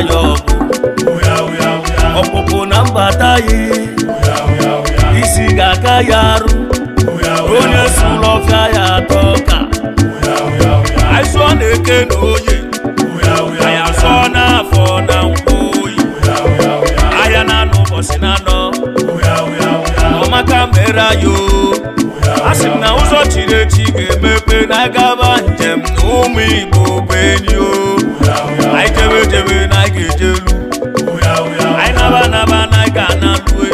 yo Opopo na mbata yi Isi gaka yaru Onye sulofia ya toka Aiso neke noye Aya so na fo na mpoyi Aya na no bosi na no Oma kamera yo Asim na uzo chire chige mepe na gaba njem Umi Igbo beni yo Ai jebe na gejelu Ai naba na gana luwe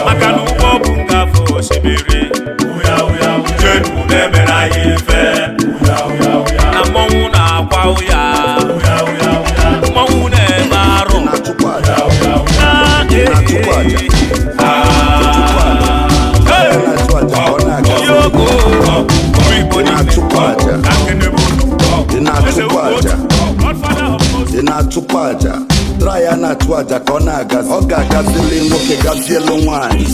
Makanu bobu nga fo sibiri Jenu neme na yife Na mongu na kwa uya Mongu ne maro Inatupaja Traya na tuaja kona gas Oga gazili nwoke gazielu nwanyị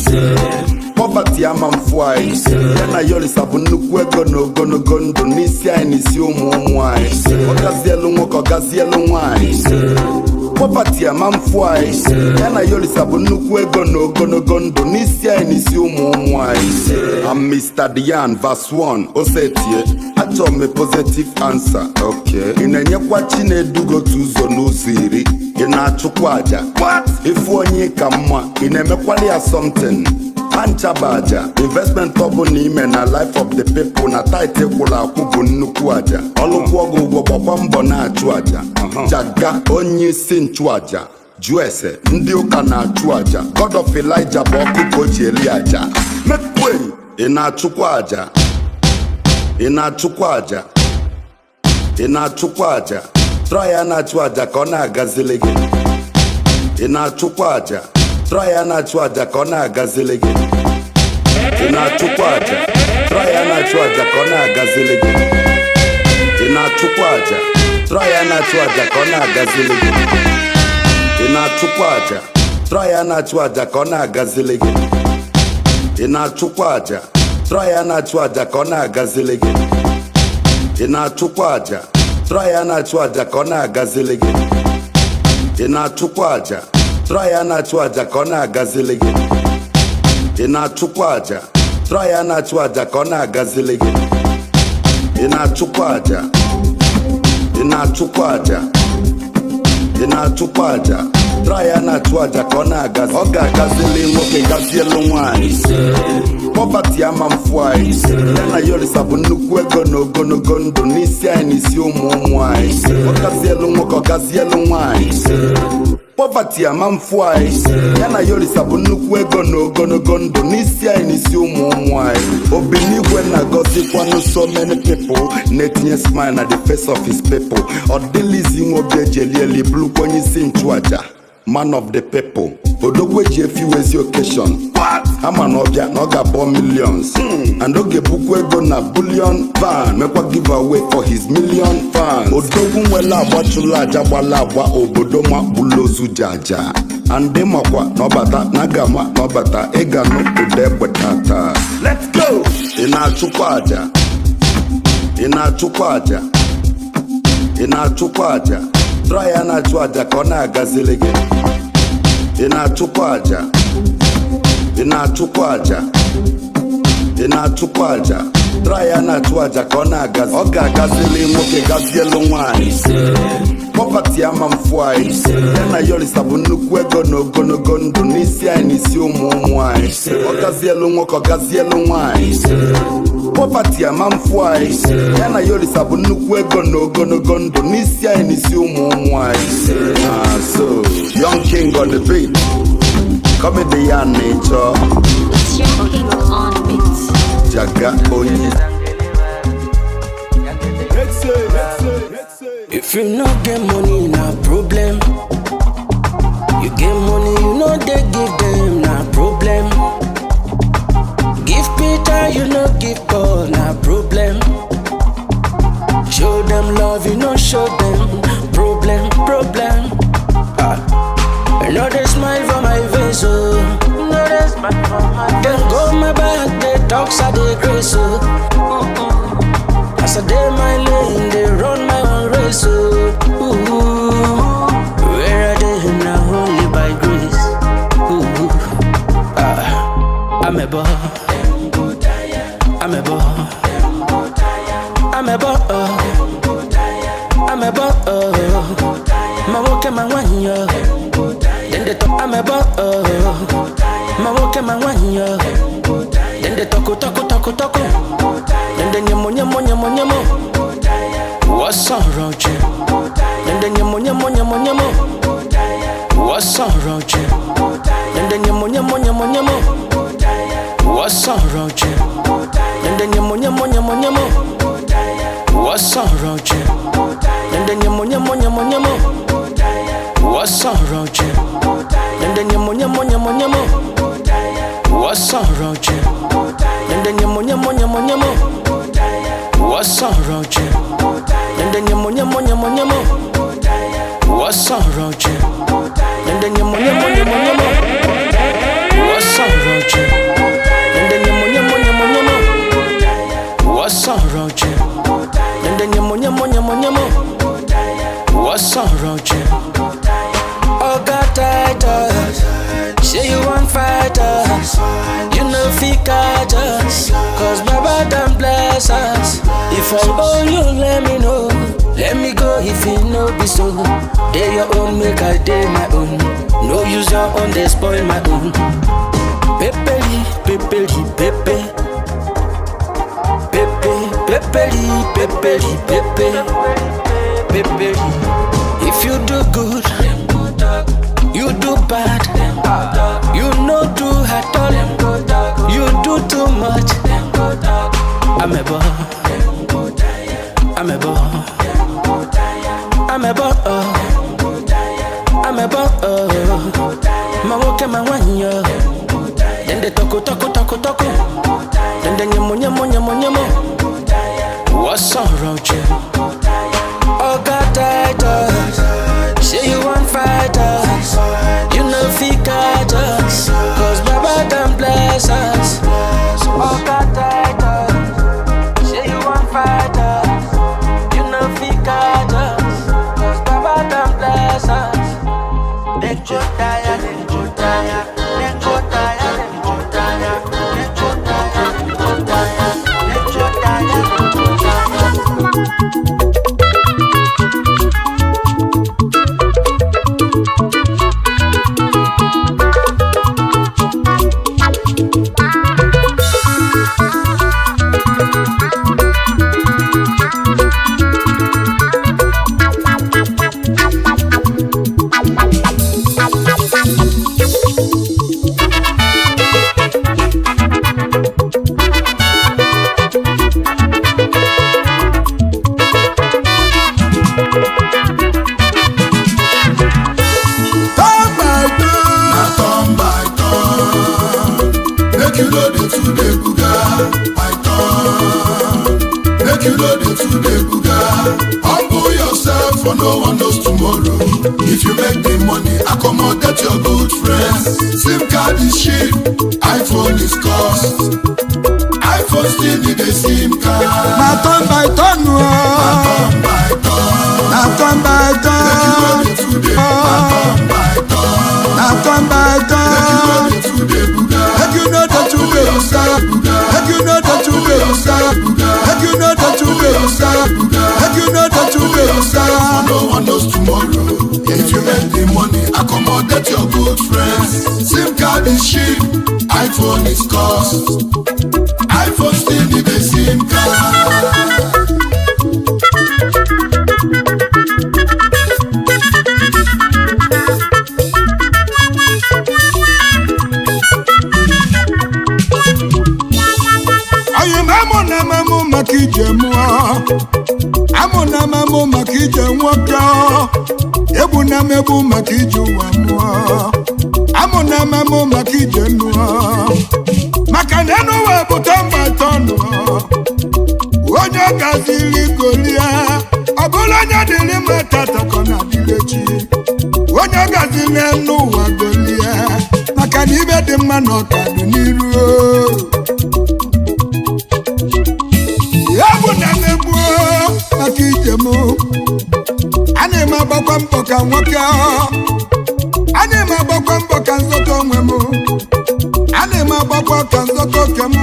Poverty ama mfuai Yana yoli sabu nnukwu ego n'ogologo ndụ N'isi anyị n'isi ụmụ nwanyị Ogazielu nwoke ogazielu nwanyị Poverty ama mfuai Yana yoli sabu nnukwu ego n'ogologo ndụ N'isi anyị n'isi ụmụ nwanyị I'm Mr. Dian verse 1 Osetie Achọ me positive answer Okay Inanyekwa Chinedugo tuzo n'ụzọ iri Inachukwa aja Ifu onye ka mma Inemekwali ya something Anchabaja investment obu n'ime na life of the people na tight ekwula akwụbụ nnukwu aja ọlụkwụ ọgụ ụgwọ gbakwa mbọ na-achụ aja jaga onye isi nchụ aja jụọ ese ndị ụka na-achụ aja God of Elijah bụ ọkụkọ ji eli aja mekwe ị na-achụkwa aja ị na-achụkwa aja ị na-achụkwa aja traya na-achụ aja ka ọ na-agazili gị ị na-achụkwa aja Traya na-achụ aja ka ọ na-agazili gị ị na-achụkwa aja Traya na-achụ aja ka ọ na-agazili gị ị na-achụkwa aja Traya na-achụ aja ka ọ na-agazili gị ị na-achụkwa aja Traya na-achụ aja ka ọ na-agazili gị ị na-achụkwa aja Traya na-achụ aja ka ọ na-agazili gị ị na-achụkwa aja Traya na-achụ aja ka ọ na-agazili gị ị na-achụkwa aja Traya na-achụ aja ka ọ na-agazili gị ị na-achụkwa aja Traya na-achụ aja ka ọ na-agazili gị ị na-achụkwa aja ị na-achụkwa aja ị na-achụkwa aja Traya na-achụ aja ka ọ na-agazi ọ ga-agazili nwoke gazielu nwanyị Poverty ama mfuai Yana yolisa bụ nnukwu ego n'ogologo ndụ N'isi anyị n'isi ụmụ nwanyị Ọgazielu nwoke ọgazielu nwanyị Poverty ama mfuai Yana yolisa bụ nnukwu ego n'ogologo ndụ N'isi anyị n'isi ụmụ nwanyị Obinigwe na-agọzikwanụ so many people Na-etinye smile na the face of his people Ọdịlizi nwobi ejelieli blukwa onye isi nchụaja Man of the people Odogwe ji efiwezi occasion Ama na ọbịa na ọ ga-abọ millions And oge bukwu ego na billion fan Mekwa give away for his million fans Odogwu nwele agbachụla aja gbala agba obodo makpụlụ ozu jaja Ande makwa n'ọbata na gama n'ọbata ịga n'obodo egbetata Let's go! Ị na-achụkwa aja Ị na-achụkwa aja Ị na-achụkwa aja Traya na-achụ aja ka ọ na-agazili gị ị na-achụkwa aja ị na-achụkwa aja ị na-achụkwa aja Traya na-achụ aja ka ọ na-agazi ọ ga-agazili nwoke gazielu nwanyị Poverty ama mfuai Yana yolisa bụ nnukwu ego n'ogologo ndụ N'isi anyị n'isi ụmụ nwanyị Ọgazielu nwoke ọgazielu nwanyị Poverty ama mfuai Yana yolisa bụ nnukwu ego n'ogologo ndụ N'isi anyị n'isi ụmụ nwanyị So, young king on the beat Comedy ya nature Young king on the beat Jaga onye If you no get money, na problem. You get money, you know they give them, na problem. Give Peter, you know give Paul, na problem. Show them love, you know show them problem. I know they smile for my face, oh. Then go my back, they talk, so they grace, oh. As I day my lane, they run my own race, oh. Where a ball. My walk and my one year. Then they talk. Then they nyamo. What's on road? Then they nyamo. What's on road? Then they nyamo. What's on road? Then they nyamo. What's on road? Then they nyamo. What's on road? Then they nyamo. What's on road? Then they nyamo. What's on road? Then they nyamo. What's on road? Then they nyamo. What's on road? Then they nyamo. What's on road? Then they nyamo. What's on road? Oh God, tighter. Say you want fighters. You know fi catch us. Cause Baba done bless us. If I owe you, let me know. Let me go if you know be so. They your own, make I day my own. No use your own, they spoil my own. Pepeli. If you do good, you do bad. You know do at all. You do too much. I'm a ball. My walk and my one year. Then they talk. Then they nyamo. What's on road? Oh God, tighter. Say you want fighters. You know fi catch us. Cause Baba done bless us. Oh God, tighter. Say you want fighters. You know fi catch us. Cause Baba done bless us. Then go tired. No one knows tomorrow. If you make the money, accommodate your good friends. SIM card is cheap, iPhone is cost. iPhone still need a SIM card. Na turn by turn. Make you know that you will stop. Make you know that you will stop. Make you know that you will stop. Make you know that you will stop. No one knows tomorrow. If you make the money, accommodate your good friends. SIM card is cheap, iPhone is cost. iPhone still need a SIM card. Amụ maka ije nwoke ebu na mebu maka ije ụwa mmụọ amụ na amamụ maka ije nnụọ maka na enu ụwa bụ tọmbatọnụ onye gazili golia ọ bụrụ onye dịrị mma tata ka ọ na-adịrị echi onye gazili enu ụwa golia maka na ibe dị mma na ọkadụ n'iru maka ije m ana m agbakwa mbọ ka nwoke ana m agbakwa mbọ ka nzọta onwe m ana m agbakwa ka nzọta oke m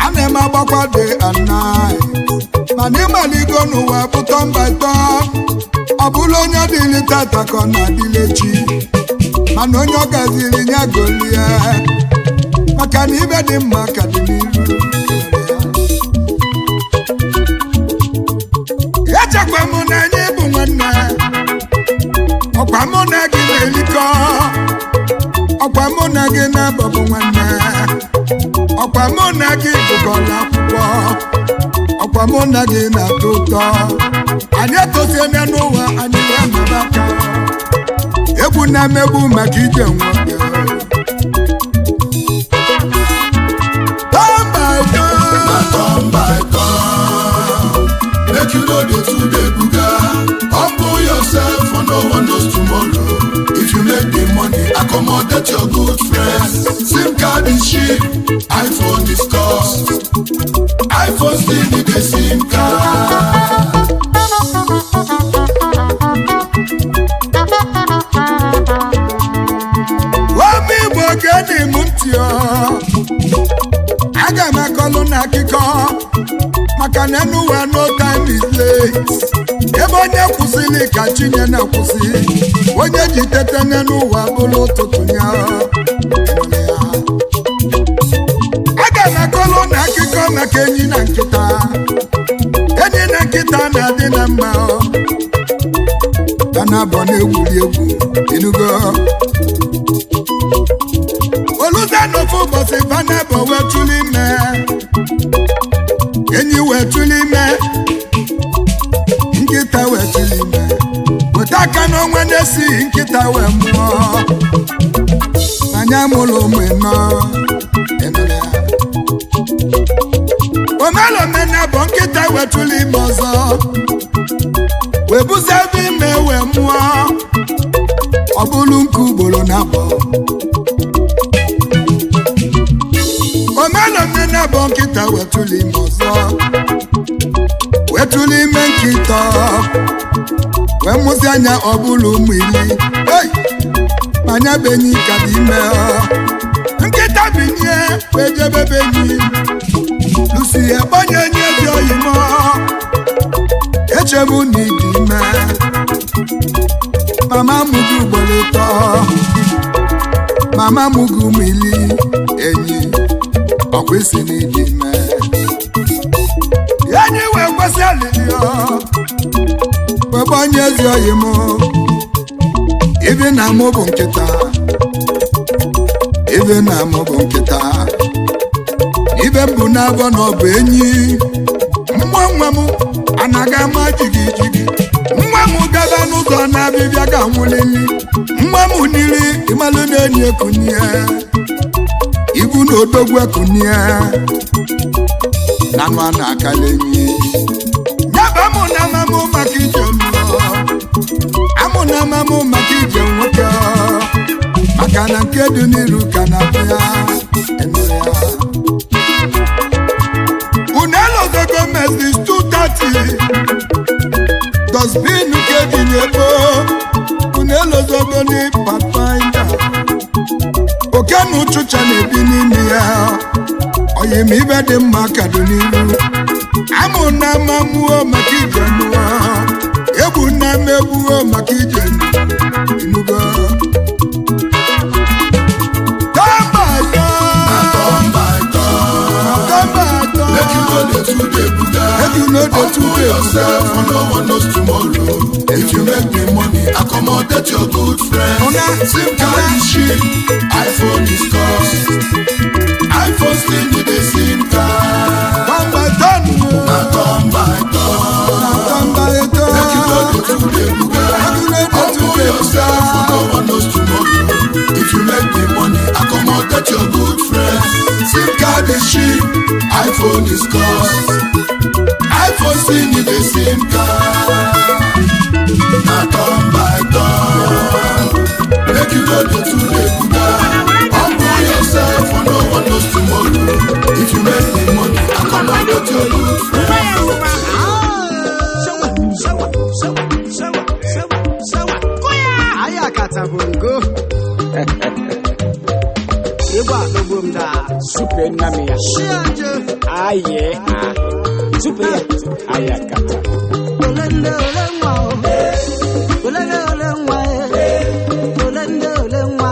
ana m agbakwa day and night mana ịmaligo n'ụwa bụ tọmbaịtọ ọ bụrụ onye dịrị tata ka ọ na-adịrị echi mana onye ọ gaziri nya golie maka na ibe dị mma ka dị n'iru. Echekwa mụ na anyị bụ nwanne, ọkwa mụ na gị na-elikọ, ọkwa mụ na gị na-abọbụ nwanne, ọkwa mụ na gị bụkọla akwụkwọ, ọkwa mụ na gị na-atọ ụtọ. Anyị etosiena n'ụwa anyị wee nọrọ aka, egwu na mmegbu maka ije nwoke. Turn by turn, make you know the two day buga. Humble yourself for no one knows tomorrow. If you make the money, accommodate your good friends. SIM card is cheap, iPhone is cost. iPhone still need a SIM card. Wami bogeni mutio, aga makolo na kiko, maka nenu wa no time is late. Ebe onye kwụsịrị ka chinye na kwụsị, onye jitete nenu wa bụrụ ụtụtụ ya. Aga makolo na kiko maka enyi na nkịta, enyi na nkịta na-adị na mma. Dana bụ na-egwuri egwu, inugo. Olùdánù fún bọ̀sì fanabọ̀ wẹ́ túlí mẹ́. Enyi wẹ́ túlí mẹ́. Nkịta wẹ́ túlí mẹ́. Weta kanụ onwe n'esi nkịta wẹ́ mụọ. Anya mụlụ ụmụ ịnọ. Ịnụrụ ya. Omelụ menabọ̀ nkịta wẹ́ túlí mẹ́ ọzọ. Wee busa ebe ime wee mụọ. Ọ bụrụ nke ugboro na-abọ. Omelo nene bo nkịta wetuli ime ọzọ, wetuli ime nkịta, wee mụsị anya ọ bụla ụmụ iri. Manya benyi ka dị ime nkịta binye wee jebe benyi, lusi ebonye enyi ezi oyi mọ, echebu na ịdị ime. Mama mụgị ugboro ịtọ, mama mụgị ụmụ iri enyi. Ọkwesị n'ịdị ime, enyi wee kwesị alili wee gbanye ezi oyi mụ. Ibi na mụ bụ nkịta, ibi na mụ bụ nkịta, ibe mbụ na-abọ na ọ bụ enyi. Nwa nwa m anaghị ama jigi jigi, nwa m gaba n'ụzọ na-abịbịa ga nwụlili, nwa m niri ịmalụ na-enyi ekunye. Ibu na odogwu ekunie na nwa na-akala enyi. Nyaba mụ na mamụ maka ije mmụọ, amụ na mamụ maka ije nwoke, maka na nke dị n'iru ka na-abịa enụrụ ya. Unelozogo mesis 230 dosbin nke dị n'ebo, unelozogo n'Pathfinder. Okenu ụchụcha na-ebi n'ime ya, oyi m ibe dị mma ka dị n'iru. Amụ na amamụọ maka ije mmụọ, egwu na mmegbuo maka ije inugo. Turn by turn, make you know the two day buga. Humble yourself for no one knows tomorrow. If you make the money, accommodate your good friends. SIM card is cheap, iPhone is cost. iPhone still need a SIM card. Turn by turn, make you know the two day buga. Humble yourself for no one knows tomorrow. If you make the money, accommodate your good friends. SIM card is cheap, iPhone is cost. iPhone still need a SIM card. Turn by turn, make you know the two day buga. Humble yourself for no one knows tomorrow. If you make the money, accommodate your good friends. Ayakata bongo. Eba dobumda. Super namia. Shianje. Aye. Super ayakata. Olende olenwa. Olende olenwa. Olende olenwa.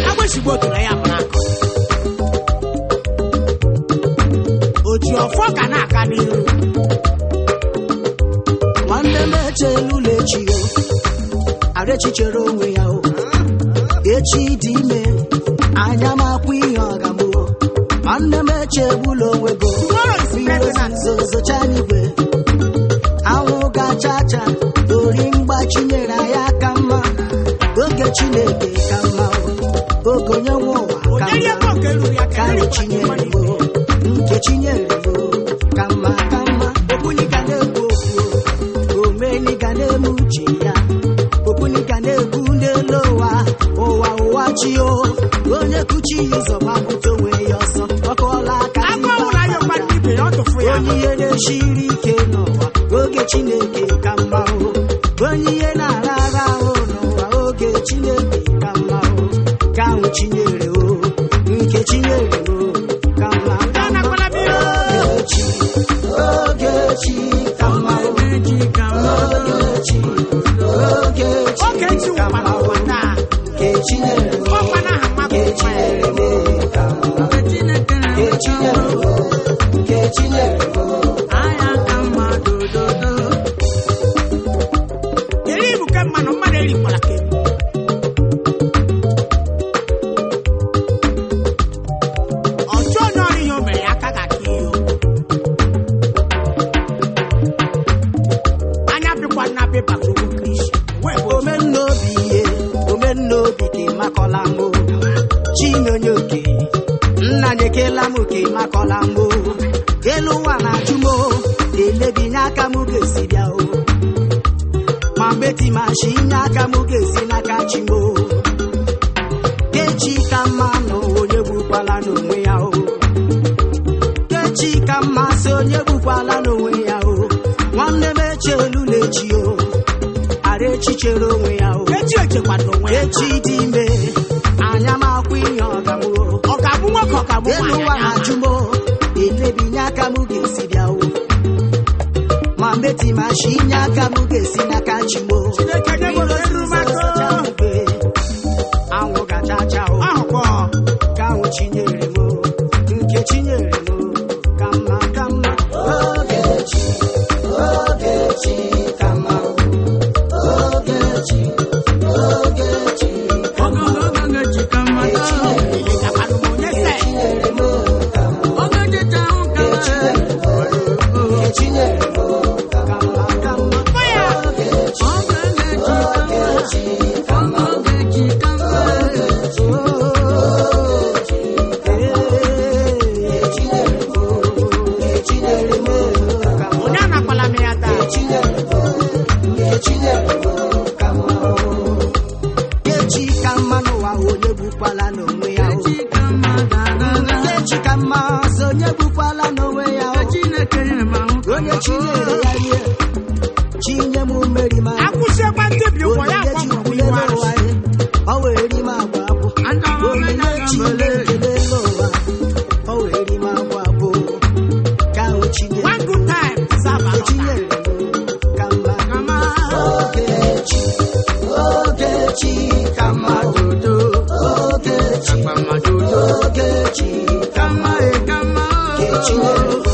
Agba shigbo to na ya mara. chichere onwe ya o echi dị ime anya makwa ihe ọgamụ nwanne m echegbula onwe go mmiri zozocha n'igwe anwụ gachacha ori mgbachi nyere ya ka mma oge Chineke ka mma oge onye nwe ụwa ka mma karị Chinyere m nke Chinyere m ka mma okwu ga na-ekwu okwu omeni ga na-eme uche ya okwu ga na-ekwu n'elu ụwa chi o onye kuchi ụzọ gbapụta onwe ya ọsọ ọkọọla aka onye ihe na-eshiri ike n'ụwa oge Chineke ka mma onye ihe na-ara ahụ n'ụwa oge Chineke ka mma ka ahụ Chinyere nke Chinyere ka mma Ogechi ka mma Ogechi ka mma nke Chinyere anya ka mma dododo eri ibu ka mmanụ mmadụ erikwara ka ọjọọ onye ọrụ ihe o mere ya aka ga-aka ihe anya pịkwa na pepa tụrụ kristi omennaobi ka ịmakọla mbụ Chinonye oke nna nyekela m oke ịmakọla mbụ elu ụwa na-ajụ m elebinye aka m ga-esi bịa o ma mbeti machi inye aka m ga-esi n'aka chi m kechi ka mma nọ onye gbukwala n'onwe ya o kechi ka mma sị onye gbukwala n'onwe ya o nwanne m echelu na-echi o ara echi chere onwe ya o echi dị ime anya m akwụ ihe ọgamụ nwoke ọgamụ elu ụwa na-ajụ m elebinye aka m ga-esi bịa o ma mbeti machi inye aka m ga-esi n'aka chi m anwụ gachacha o ka ahụ Chinyere m nke Chinyere m ka mma Ogechi ka mma Ogechi ka mma Kechi ka mma n'ụwa onye gbukwala n'onwe ya Kechi ka mma so onye gbukwala n'onwe ya onye Chinyere ya rie chinye m mmeri ma onye jikwule n'ụwa ọ wee ri m agwa abụ onye Chineke n'ụwa ọ wee ri m agwa abụ ka ahụ Chinyere ka mma Ogechi ka mma dodo Ogechi ka mma nke Chinyere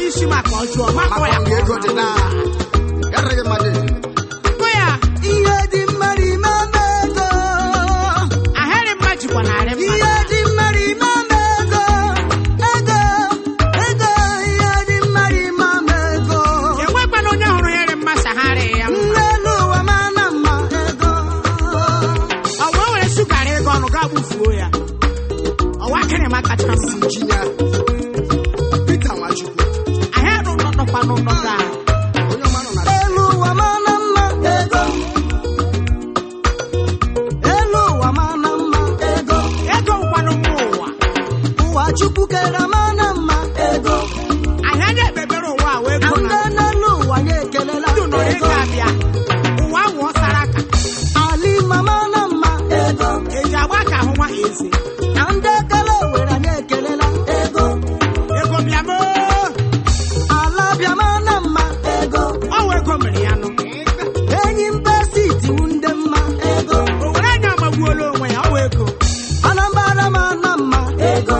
isi maka ọjọọ maka ya ego dị na garịghị mmadụ go ya ihe dị mmadụ ime ego ahịrị mma jikwa narị mma ihe dị mmadụ ime ego ihe dị mmadụ ime ego enwekwana onye hụrụ ahịrị mma sagharị ya mma n'elu ụwa mana mma ego ọ wee were sugara ego ọnụ ga gbufuo ya ọwa kere ma kacha mma injinia Peter Nwachukwu ahịrị ụlọ nọkwa n'ụlọ gaa onye ọma nọ na elu ụwa mana mma ego elu ụwa mana mma ego ego nkwanụ mma ụwa ụwa Chukwu kere mana mma ego ahịa na-ekpebere ụwa a wee na go ndị na n'elu ụwa ya ekelela ndụ nọ ego ego abịa ụwa wụọ sara aka ali mama na mma ego eji agba ka ahụ nwa eze na ndị ekele owere ya ekelela ego ego bịa moo ala bịa mana mma ego ọ wee ego mere ya nụ enyi mba siti wu ndị mma ego o were anya amagbuola onwe ya ọ wee ego Anambra mana mma ego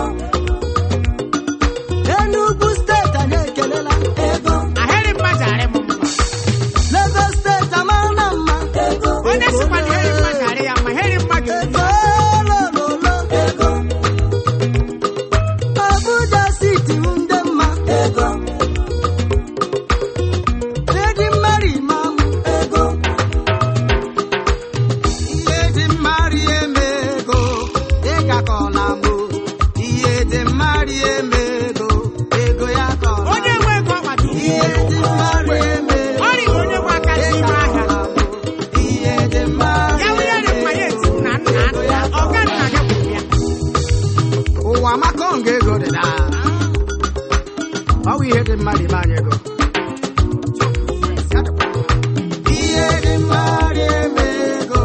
Enugu steeti anyị ekelela ego ahịrị mma jarị m mma Lagos steeti amana mma ego onye sikwa na ahịrị mma jarị ya ma ahịrị mma ga-ebi ego lololo ego Abuja siti wu ndị mma ego Lady Mary mam ego ihe dị mmarị eme ego ịga ka ọ na-amụ ihe dị mmarị eme ego ego ya ka ọ onye nwe ego ọkpata ihe dị mmarị eme ọ rịghị onye nwe aka n'ime ahịa ihe dị mmarị ya wụnye dị mma ya eti na nna nna ọga nna gị gwụrụ ya ụwa maka nga ego dị na ọ bụ ihe dị mmadụ ime anyị ego ihe dị mmadụ eme ego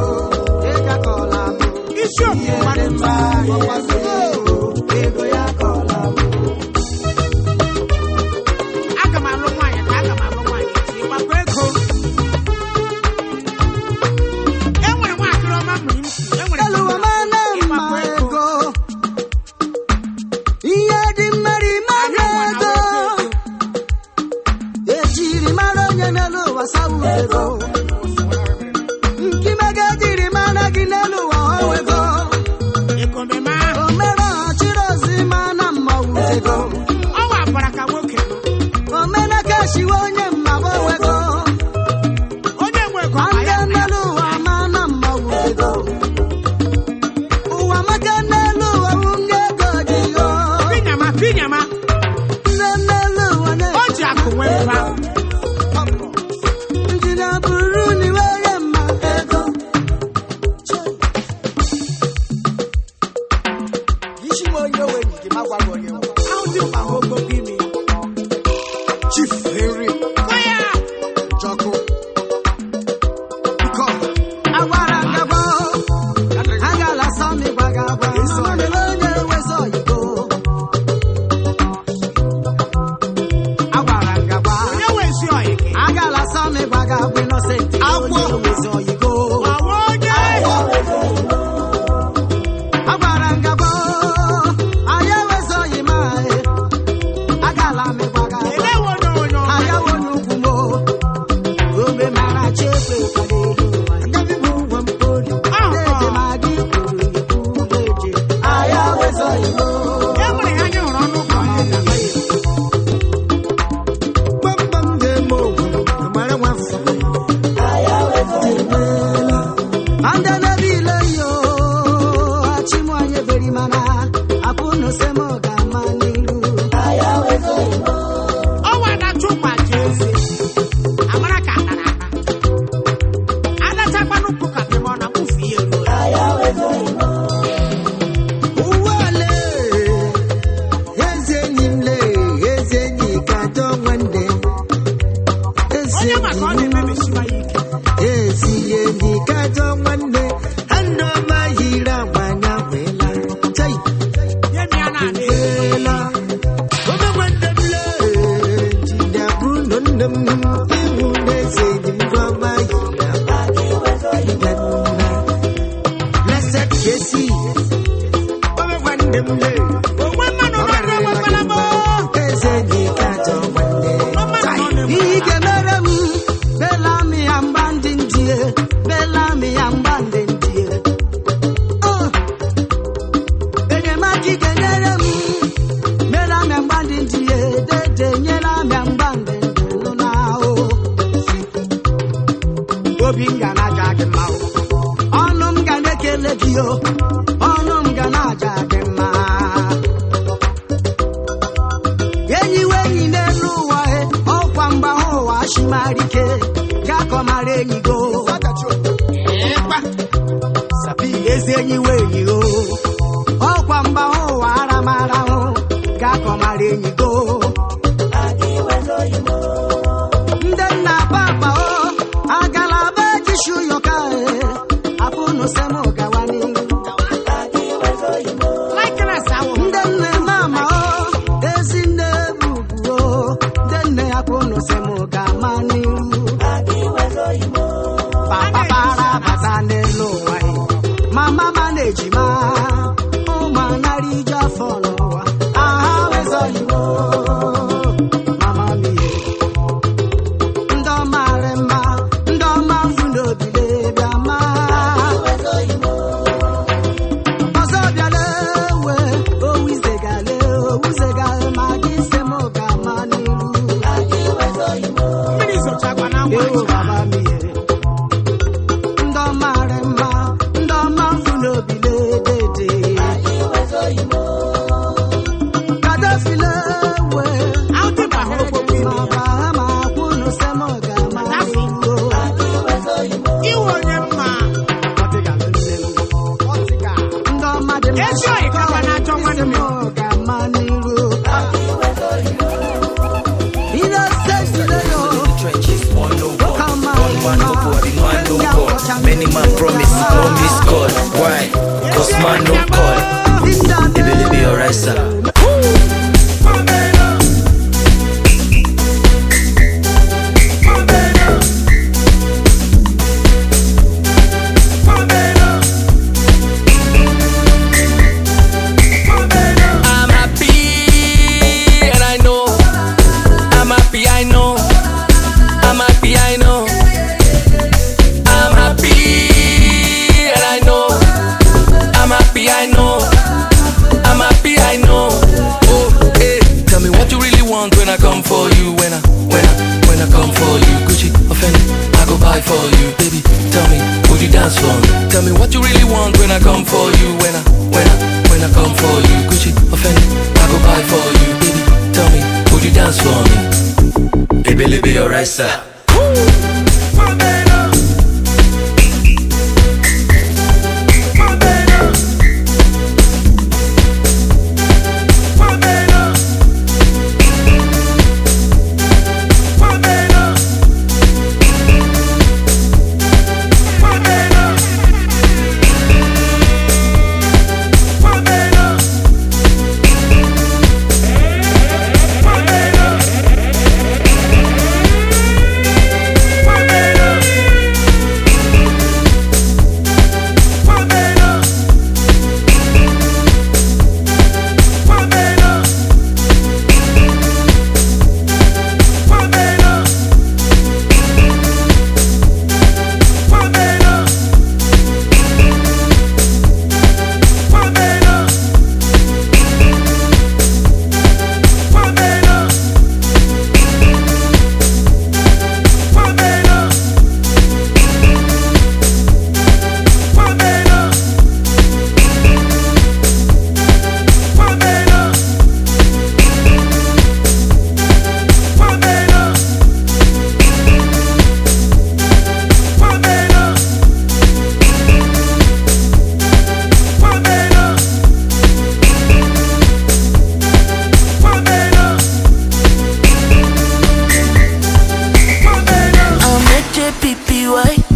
ịga ka ọ na-amụ isi okwu ihe mmadụ dị mmadụ ego ya ka ọ na-amụ aga m alụ nwaanyị ka aga m alụ nwaanyị echi ịgbakọ ego enwere nwaakịrị ọma mmiri m si enwere elu ụwa mana mma ego ihe dị mmadụ ime ego ejiri mara onye n'elu ụwa sawu ego nkimega jiri mara gị n'elu ụwa ọwụ ego ekomeme ahụ o mere ọchịrị ozi mana mma wu ego ọ wapụra ka nwoke nọ o mena ka shiwe onye mma bụ ego onye nwe ego ma ọkpa ndị ya n'elu ụwa mana mma wu ego ụwa maka n'elu ụwa wu ndị ego dị yo pinyama pinyama ndị n'elu ụwa o ji akụ nwee mba Injinia buru n'iwe ya mma ego isi nwe onye owe nke ma gwa gị onye nwe ahụ dị mkpa ha ogbogo imi Chief Henry go ya Jọkụ Biko agwara ngaba agala sami gbaga agwa mere onye wezi oyibo agwara ngaba onye wee si ọyị gị agala sami gbaga agwa Innocent onye wezi oyibo ọwa onye agwara ngaba anya wezi oyi ma enyi wenyi o ọkwa mgba ụwa aramara hụ ga-akọmara enyi go ndị nna papa o agalaba jishu yoka afụnụ sem gawani ndị nne mama o ezi nne bubu o ndị nne afụnụ sem gamani papa para bata n'elu ụwa mama manejima ụmụ narị ije afọ n'ụwa aha wezoyibo mama mie ndị ọmarị mma ndị ọma mfu n'obile bịa ma ọzọ bịala ewe owuzegale ma gị se m gama n'iru ewu baba mie ndị ọmarị mma ndị ọma mfu n'obile dede kadafile we ma kwunu se m gama n'iru ndị ọma dị mma isi m gama n'iru Many man promise God. Why? Cause man no call. It be alright, sir. I'm happy and I know. I'm happy, I know. I'm happy, I know. I'm happy and I know. I'm happy, I know. I'm happy, I know. Oh, hey, tell me what you really want when I come for you. When I come for you, Gucci or Fendi, I go buy for you, baby. Tell me, would you dance for me? Tell me what you really want when I come for you. When I come for you, Gucci or Fendi, I go buy for you, baby. Tell me, would you dance for me? It be alright, sir.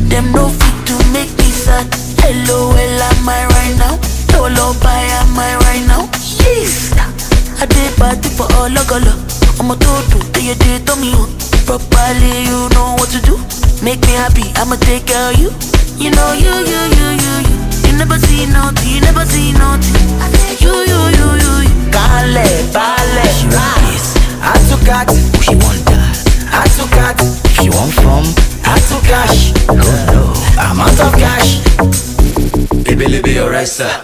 Them no fit to make me sad. LOL am I right now? Lullaby am I right now? Yes. I did party for all ogolo. I'm a toto, do you to me properly? You know what to do. Make me happy, I'ma take care of you. You know you never see nothing, you never see nothing. You. Kale, bale, she want this. I took cat, she want that. I took cat, she want from. I took cash, no, I'm out of cash. Baby, alright, sir.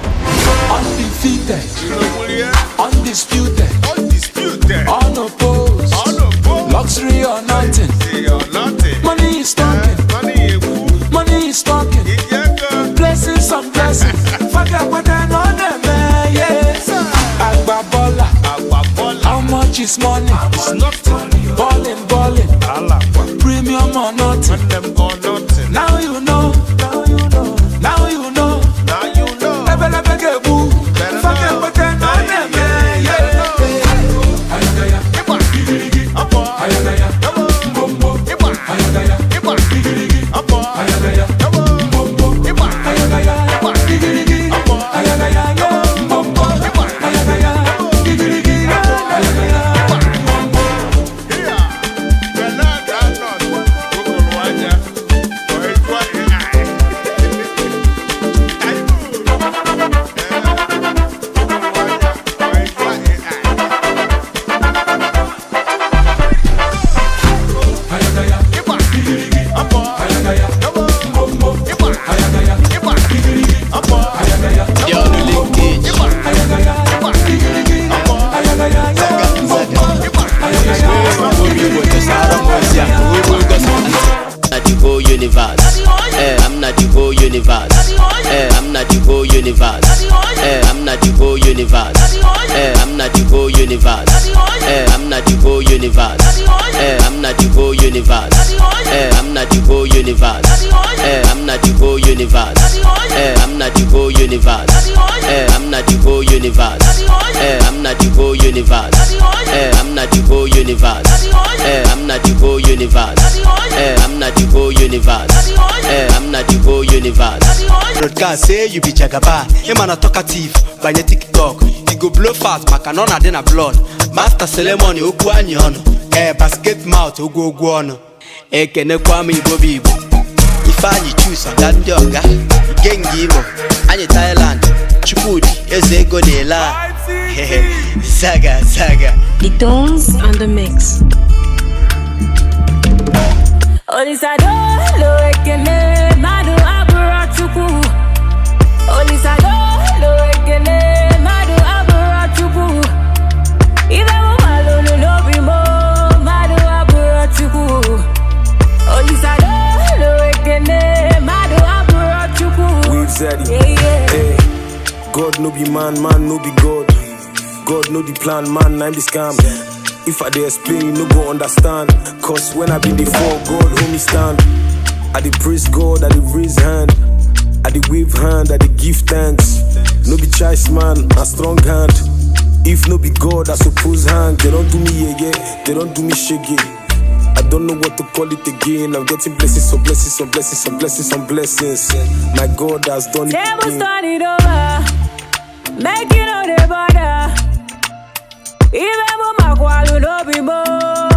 undefeated, undisputed, unopposed, luxury or nothing. Money is talking, money is talking. Blessings on blessings. Forget what I know them, yes. Agbabola, how much is money? It's nothing. Ballin', premium or nothing. Now you know, now you know, now you know. Forget what I know them, yeah. Broadcast say you be jagaba, him and a talkative, by your TikTok. You go blow fast, macanon and then a blood. Master ceremony, ukwani on. Basket mouth, ugo guano. Kene kwami bobibo. If I choose on that yoga, Gengimo, and Thailand, Chupudi, Ezego de la. Saga. The tones and the mix. Olisado, lo ekene, madu abura chuku. Olisado, lo ekene, madu abura chuku. Ibe mo malo no bimo, madu abura chuku. Olisado, lo ekene, madu abura chuku. We've said it. Yeah. Hey, God no be man, man no be God. God no the plan, man, I'm the scam. If I dey explain, you no go understand. Cause when I be before God, hold me stand. I dey praise God, I dey raise hand. I dey wave hand, I dey give thanks. No be choice man, a strong hand. If no be God, I suppose hang. They don't do me yeah, they don't do me shaggy. I don't know what to call it again. I'm getting blessings on blessings on blessings on blessings on blessings. My God has done it again. Tables turn it over, make you know the border. Even mo makwalu no bimo,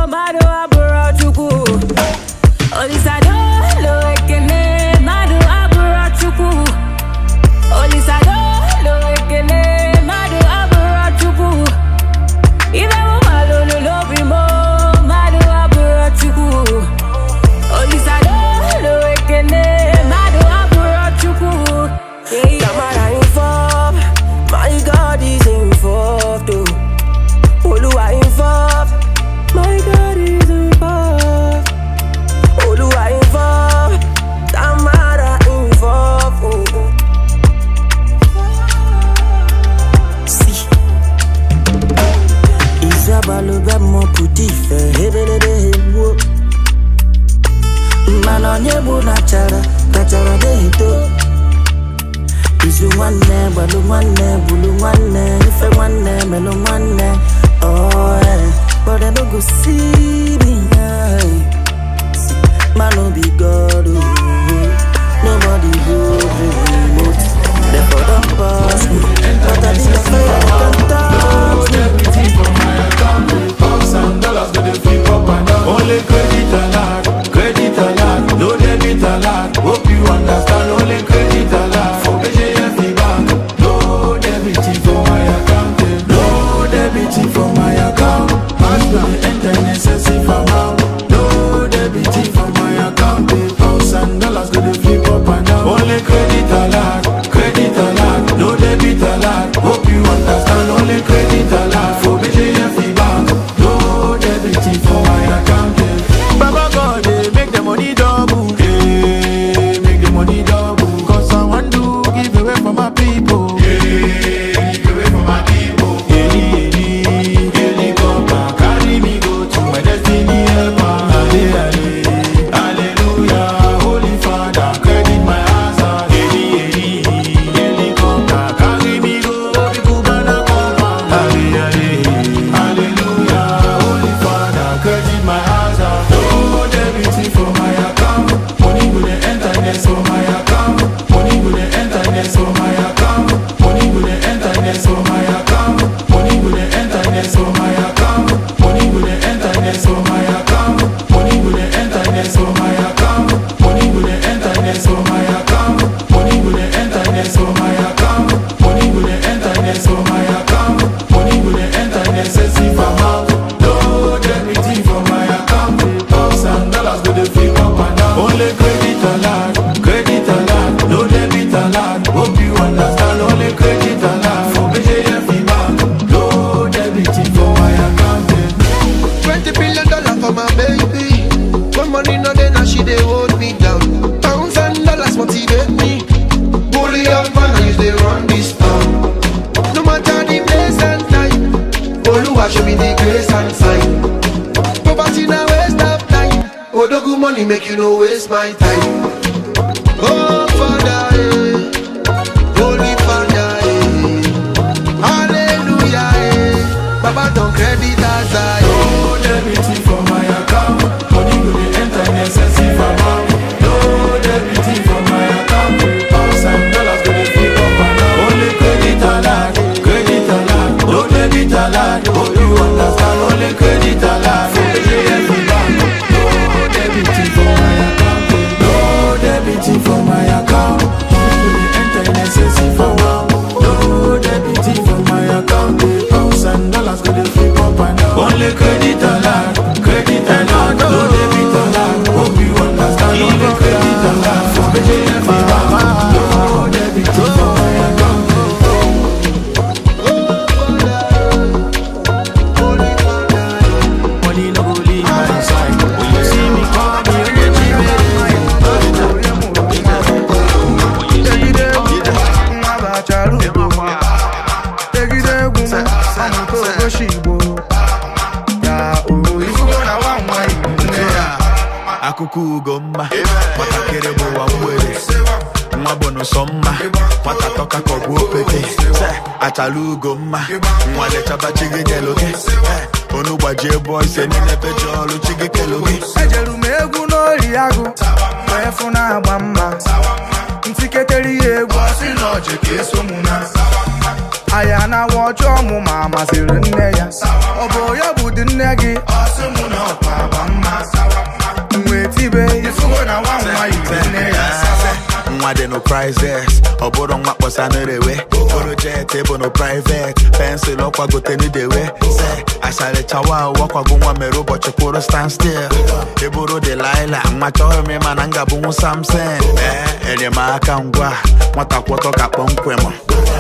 madu abura chuku. Olisado lo ekene, madu abura chuku. Olisado lo ekene, madu abura chuku. Even mo malo no bimo, madu abura chuku. Olisado lo ekene, madu abura chuku. Camera involved, my God is involved too. Oluwa involved, my God is involved. Oluwa involved, Tamara involved. Si Isabalo be mo putif, hebele de hebo. Malonye bu nachara de hito. Isu mwane, balu mwane, bulu mwane, ife mwane, melo mwane. Oh, yeah. But I don't go see me. Man, no be God. Nobody go remote. Therefore, don't pass me. But I did not feel like everything from my account. Pounds and dollars, they flip up and down. Only credit alert, no debit alert. Hope you understand. Only credit alert. For BJF bank, no debit for my account. No debit for my account. Enter necessary for now. No debit for my account. Pounds and dollars go to flip up and down. Only credit alert, people. Away from my people. Helicopter, carry me go to my destiny helper. Hallelujah, Holy Father, credit my answer. Helicopter, carry me go to Cubana Copa. Hallelujah, Holy Father, credit my answer. Oh, everything for my account. Money go dey enter next for my account. Money go dey enter next for my account. Money go dey enter next for my account. Money go dey enter next for my account. Money go dey enter next for my account. Money go dey enter next for my account. Money go dey enter next for my account. Money go dey enter next for my account. Money go dey enter next for my account. Money go dey enter next excessive amount. Load everything for my account. $1,000 go dey flip up and down. Only credit alert, no debit alert. Hope you understand. Only credit alert for BJF bank. Load everything for my account. $20 billion for my baby. When money no dey, now she dey hold me down. $1,000 motivate me. Bully up man, I use they run this town. No matter the place and time, Oluwa show me the grace and sign. Poverty na waste of time. Odogu money make you no waste my time. Oh Father, Holy Father, Hallelujah, Baba don't credit as I. Load everything for my account. Money go dey enter in excessive amount. Load everything for my account. $1,000 go dey flip up and down. Only credit alert, no debit alert. Hope you understand. Only credit alert for BJF bank. Load everything for my account. Load everything for my account. Money go dey enter in excessive amount. Load everything for my account. $1,000 go dey flip up and down. Only credit alert, no debit alert. Hope you understand. Only credit alert for BJF bank. Load everything for my account. Money no go leave my side. When you see me call me, akụkụ ugo mma nwatakịrị bụ ụwa mgbere nwa bụ n'ụsọ mma nwata tọka ka ọgwụ opete achala ugo mma nwa lechaba chi gị nyeloge onu gbajie boys niile pecha ọrụ chi gị keloge ejeru m egwu n'ori agụ wee fụ na-agba mma ntiketere ya egwu ọsị na ọjị ka eso mụ na aya na-awa ọjọọ mụ ma masịrị nne ya ọ bụ ya bụ dị nne gị ọsị mụ na ọkwa agba mma nwe tibe ifugo na nwa nwa yiri nne ya nwa dị no prizes ọ bụrụ nwa kpọsa n'erewe bụrụ jet bụ no private pensụl ọkwagote n'idewe asarịchawa wakwago nwa mere ụbọchị kwụrụ stand still eburu Delilah nwa chọrọ m ịma na nga bụ nwu Samson enyemaka ngwa nwata kwọtọ ka kpọmkwem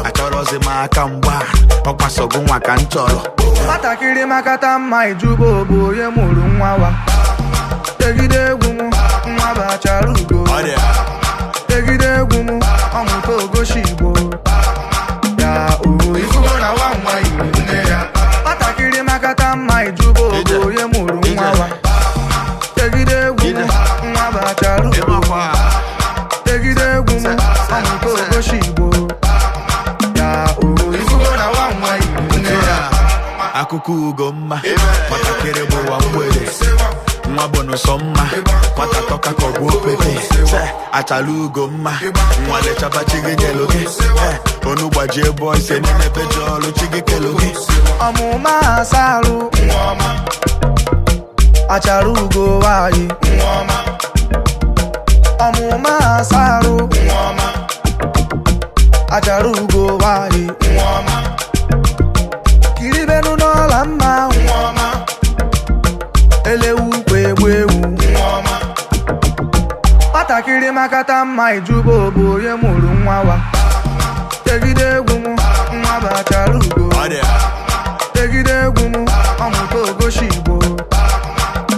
achọrọzi m aka mgba ọkwasogo nwa ka m chọrọ nwatakịrị makata mma ijuba obo onye mụrụ nwa wa tegide egwu m nwa bachara ugo tegide egwu m ọmụta ogoshi igbo ya ogo ifugo na nwa nwa yiri nne ya nwatakịrị makata mma ijuba obo onye mụrụ nwa wa tegide egwu m nwa bachara ugo tegide egwu m ọmụta ogoshi igbo ya ogo ifugo na nwa nwa yiri nne ya akụkụ ugo mma nwatakịrị bụ ụwa mgbere nwa bụ n'ụsọ mma nwata tọka ka ọgwụ opete achala ugo mma nwa lechaba chi gị nyeloge onu gbajie boys niile pecha ọrụ chi gị keloge ọmụma asarụ achara ugo nwanyị ọmụma asarụ achara ugo nwanyị kiribenu n'ọla mma elewu kwa egwu ewu nwatakịrị makata mma ijuba obo onye mụrụ nwa wa tegide egwu m nwa bachara ugo tegide egwu m ọmụta ogoshi igbo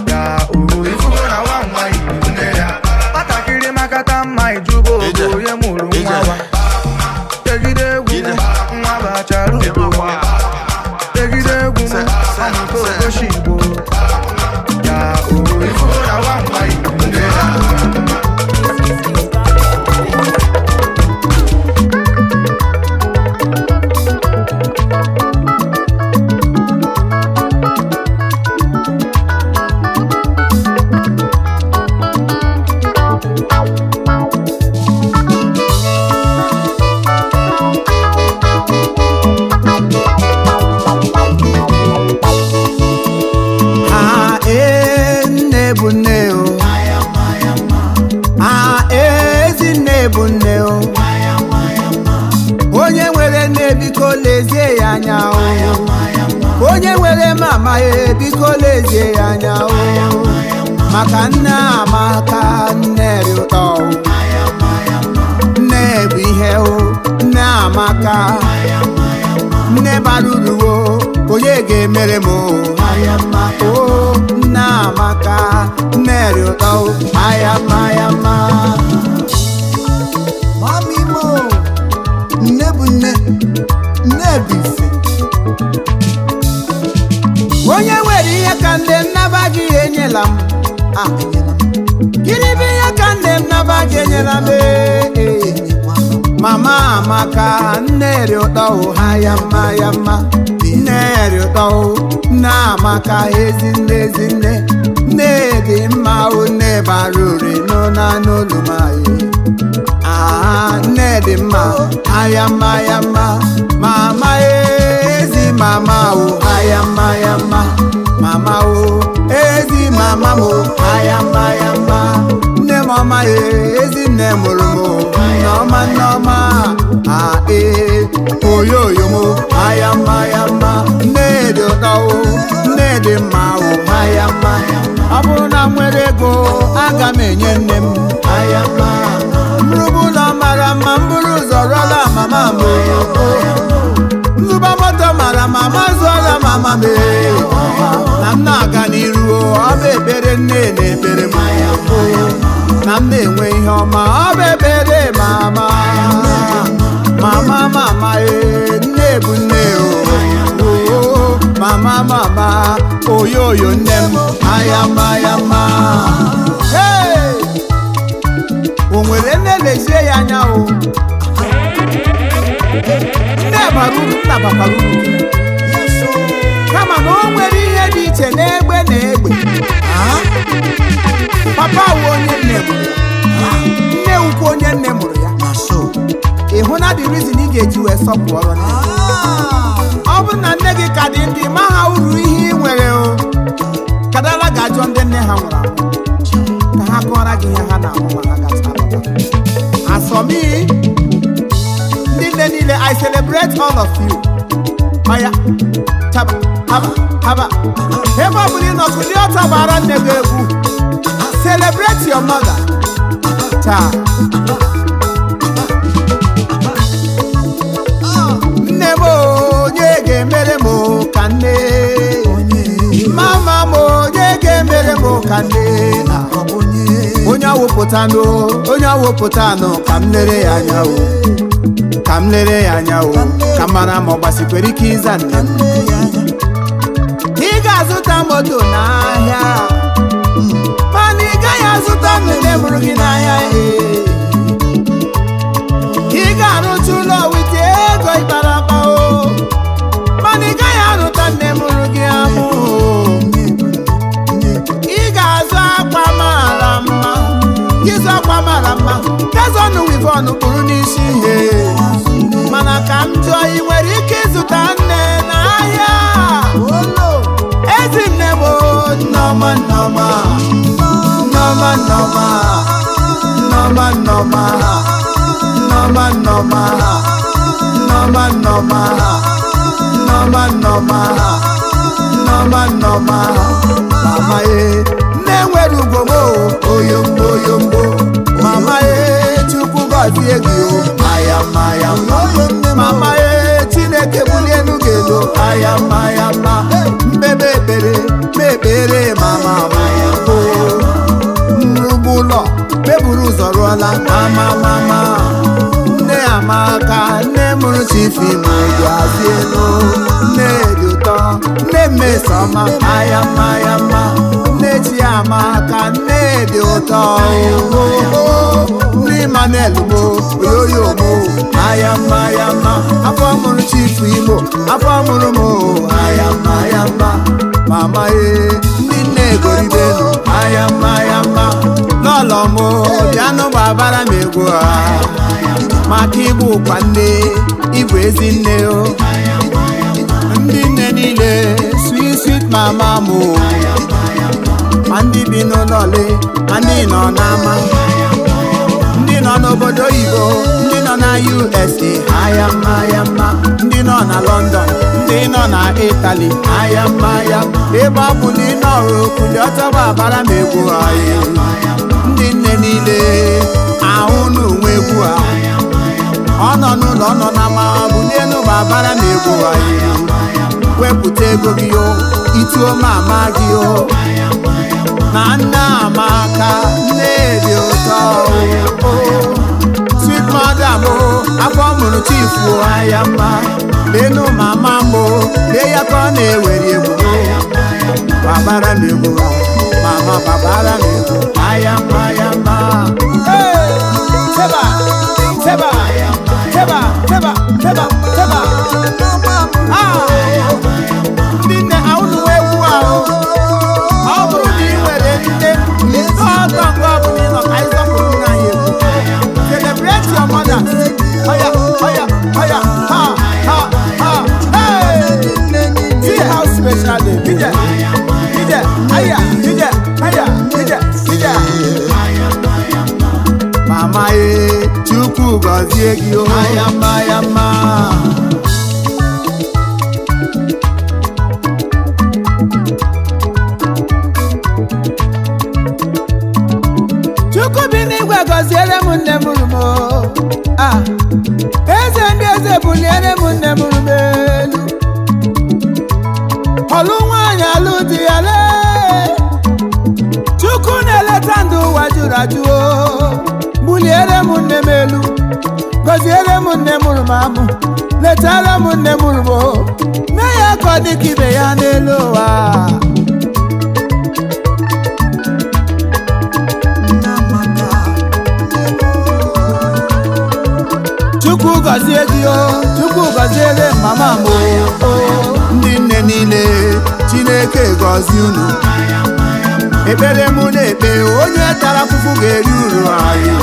ya ogo ifugo na nwa nwa yiri nne ya nwatakịrị makata mma ijuba obo onye mụrụ nwa wa tegide biko lezie ya anya o. Onye nwere mama biko lezie ya anya o. Maka nne amaka nne dị ụtọ o. Nne bụ ihe o, nne amaka nne bara uru o, onye ga-emere m o. Nne amaka nne dị ụtọ o. Ayama Mami mo, nne bụ nne, nne bụ ife. Onye nwere ihe ka nne nnaba gị enyela m. Gịnị bụ ihe ka nne nnaba gị enyela m? Mama amaka nne dị ụtọ o. Ayama nne dị ụtọ o. Nne amaka ezi nne nne dị mma o. Nne bara ure n'ụna n'olumaye. Nne dị mma ayama mama ezi mama o. Ayama mama o ezi mama mo. Ayama nne mama ezi nne mụrụ m. Nneọma oyoyo mo. Ayama nne dị ụtọ o. Nne dị mma o. Ayama ọ bụrụ na m nwere ego aga m enye nne m. Ayama mrụbụlọ mara mma mbụrụ ụzọ rụọla mama m. Nzụba moto mara mama zụọla mama m. Na m na-aga n'iru ọ bụ ekpere nne na-ekpere m. Na m na-enwe ihe ọma ọ bụ ekpere mama. Mama nne bụ nne o. Mama oyoyo nne m. Ayama o nwere nne lezie ya anya o. Nne bara uru, nna bakwara uru. Kama na o nwere ihe dị iche n'egbe na egbe. Papa wụ onye nne mụrụ ya. Nne ukwu onye nne mụrụ ya. Ị hụ na the reason ị ga-eji wee sọpụrụ nne. Ọ bụ na nne gị ka dị ndị ma ha uru ihe ị nwere o. Kadala ga-ajọ ndị nne ha nwụrụ anwụ ka ha kọọrọ gị ihe ha na-ahụ ma ha gacha alọta. As for me, ndị nne niile, I celebrate all of you. Oya, chaba, haba. Ebe ọ bụla ị nọ kụli ọtọ gbara nne gị egwu. Celebrate your mother. Taa. Nne m onye ga-emere m ka nne. Mama m onye ga-emere m ka nne. Onye awụpụtanụ ka m lere ya anya o. Ka m lere ya anya o. Ka mara ma ọ gbasikwere ike ịza nne m. Ị ga-azụta moto n'ahịa mana ị gaghị azụta nne mụrụ gị n'ahịa. Ị ga-arụcha ụlọ wite ego ịkpara akpa o mana ị gaghị arụta nne mụrụ gị amụ. Ị ga-azụ akwa mara mma, ịzụ akwa mara mma gazọnụ wivọnụ kpụrụ n'isi ihe. Mana ka m jụọ, ị nwere ike ịzụta nne n'ahịa? Ezi nne m nneọma mama nne nwere ugwo m oyombo mama Chukwu gọzie gị o. Ayama mama Chineke bulie elu gị elu. Ayama mekpere mama nrugbu ụlọ meburu ụzọ rụọla. Mama nne amaka nne mụrụ chifi ma gọzie elu. Nne dị ụtọ nne mmesoma. Ayama nne Chiamaka nne dị ụtọ. Nne Emmanuel mo oyoyo mo. Ayama afọ mụrụ chifu Igbo afọ mụrụ mo. Ayama mama ndị nne goridelu. Ayama lọlọ mo bịanụ gbabara m egwu maka ịbụ ụkwa nne ịbụ ezi nne o. Ndị nne niile sweet mama mo. Ma ndị bi n'ụlọ ole ma ndị nọ n'ama, ndị nọ n'obodo oyibo, ndị nọ na USA. Ayama ndị nọ na London, ndị nọ na Italy, ayama ya. Ebe ọ bụ na ị nọrọ okuli ọtọgba abara m egwu anyị. Ndị nne niile ahụ n'onwe egwu ha. Ọ nọ n'ụlọ, ọ nọ na ma bụ n'elu ma abara m egwu anyị. Wepụta ego gị o, ituo mama gị o. Na nne Amaka, nne dị ụtọ o. Sweet mother mo, afọ mụrụ chifu ayama. Lenu mama mo, lee ya ka ọ na-ewere egwu o. Babara m egwu ha, mama babara m egwu ayama ayama. Hey! Teba, teba, teba, teba, teba, teba. Ah! Ndị nne ahụnụ egwu ahụ. Ọ bụrụ na ị nwere nne, ọtọ nke ọ bụla ị nọ ka anyị sọpụrụ nna anyị egwu. Celebrate your mother. Oya, oya, oya, ha, ha, ha, hey! See how special they be. DJ, aya, DJ, aya, DJ, DJ. Mama Chukwu gọzie gị o. Ayama, ayama. Chukwu bi n'igwe gọziere m nne mụrụ m. Eze ndị eze buliere m nne mụrụ m elu. Ọlụ nwaanyị alụ di ya lee. Chukwu na-eleta ndụ ụwa jụrụ ajụ o. Buliere m nne m elu. Gọziere m nne mụrụ m amụ. Letara m nne mụrụ m o. Mee ya ka ọ dị ka ibe ya n'elu ụwa. Chukwu gọzie gị o, Chukwu gọziere mama m o. Ndị nne niile, Chineke gọzie unu. Ekpere mụ na-ekpe, onye tara afụfụ ga-eri uru anyị.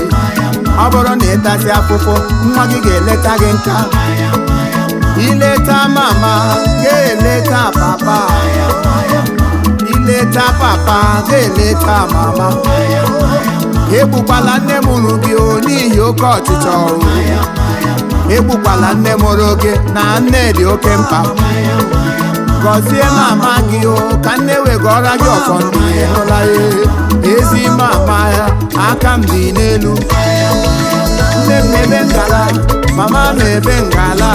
Ọ bụrụ na ịtasị afụfụ, nwa gị ga-eleta gị nka. Ileta mama, ga-eleta papa. Ileta papa, ga-eleta mama. Egbukwala nne mụrụ gị o n'ihi oke ọchịchọ o. Egbukwala nne mụrụ gị na nne dị oke mkpa. Gọzie mama gị o ka nne wegọrọ gị ọfọ ndụ ịhụla ya. Ezi mama ya, aka m dị n'elu. Nne m ebe ngala, mama m ebe ngala.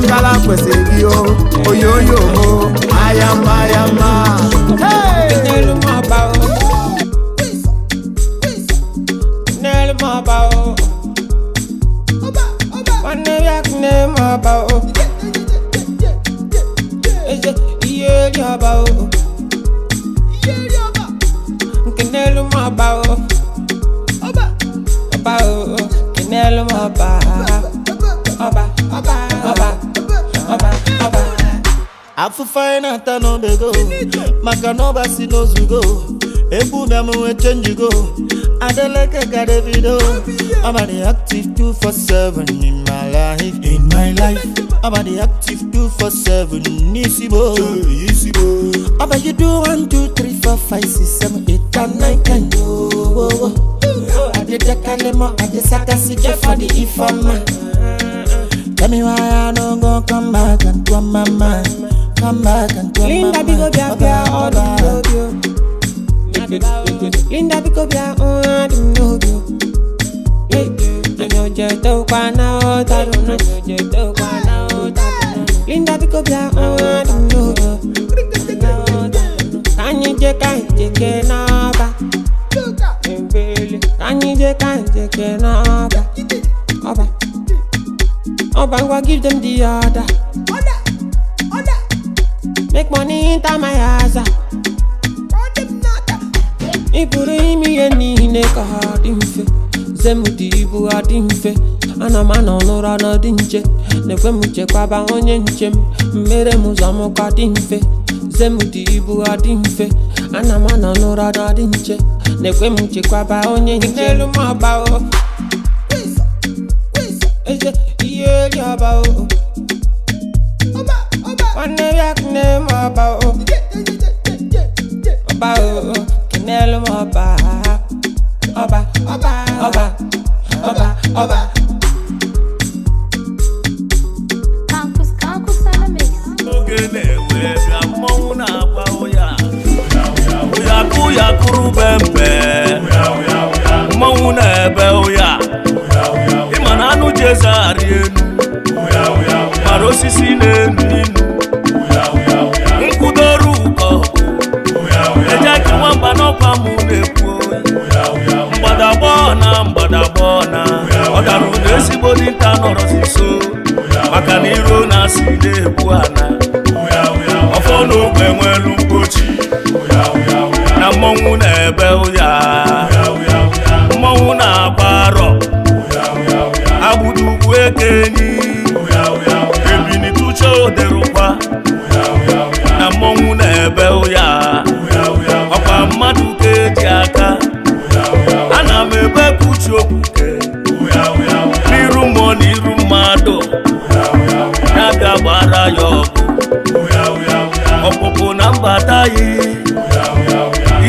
Ngala kwesịrị gị o, oyoyo mo, ayama ayama. Nelu maba o, nelu maba o. Wane yak ne maba o. Eje iye yaba o. Nelu maba o. Oba o, nelu maba. Oba, oba, oba, oba, oba. Afụfanye na-ata n'obego maka na ọbasi n'ozugo. Ebu na mwe change go. Adeleke got a video. I'm at the active 247 in my life. In my life, I'm at the active 247. Easy boy, easy boy. I bet you do 1, 2, 3, 4, 5, 6, 7, 8, and 9, 10. I did the kalema, I did Sakasi for the Ifama. Tell me why I don't go come back and to my mind. Come back and to my mind. Linda Bigo Bia all the Linda Bigo Bia all the no jet to Pana, Taruna, jet to Pana. Linda Bigo Bia all the Can you take it naba? Can you take it naba? Oba, give them the order. Make money into my house. Ipuri mi eni neka hadinfe. Zemudibu hadinfe. Ana mana onora na dinche. Nekwe muche kwa ba onye nchem. Mere muzamu kadinfe. Zemudibu hadinfe. Ana mana onora na dinche. Nekwe muche kwa ba onye nchem. Nelu maba o. Eje iye yaba o. Wane yak ne maba o. Oba o. Kinelu maba. Oba, oba, oba, oba, oba. ogene wee bịa mmọnwụ na-agba ụya ụya kụya kụrụ bembe mmọnwụ na-ebe ụya ịma na anụ jeze arị enu mara osisi na-enu inu nkwụdoru ụkọ ejeki nwamba n'ọkwa mụ na-ekwu mgbadagbọ na ọ dara ụlọ ezigbo dinta nọrọzi nso maka na iro na-asị na-egbu ana ọfọ n'ogbe nwelu mgbochi na mmọnwụ na-ebe ụya mmọnwụ na-agba arọ agbụdugwu ekenyi ebinituche oderukwa na mmọnwụ na-ebe ụya ọkwa mmadụ ka eji aka ana m ebe kuchi okwuke n'iru mmụọ na iru mmadụ na-abịa gbara ya ọpụpụ na mbata yi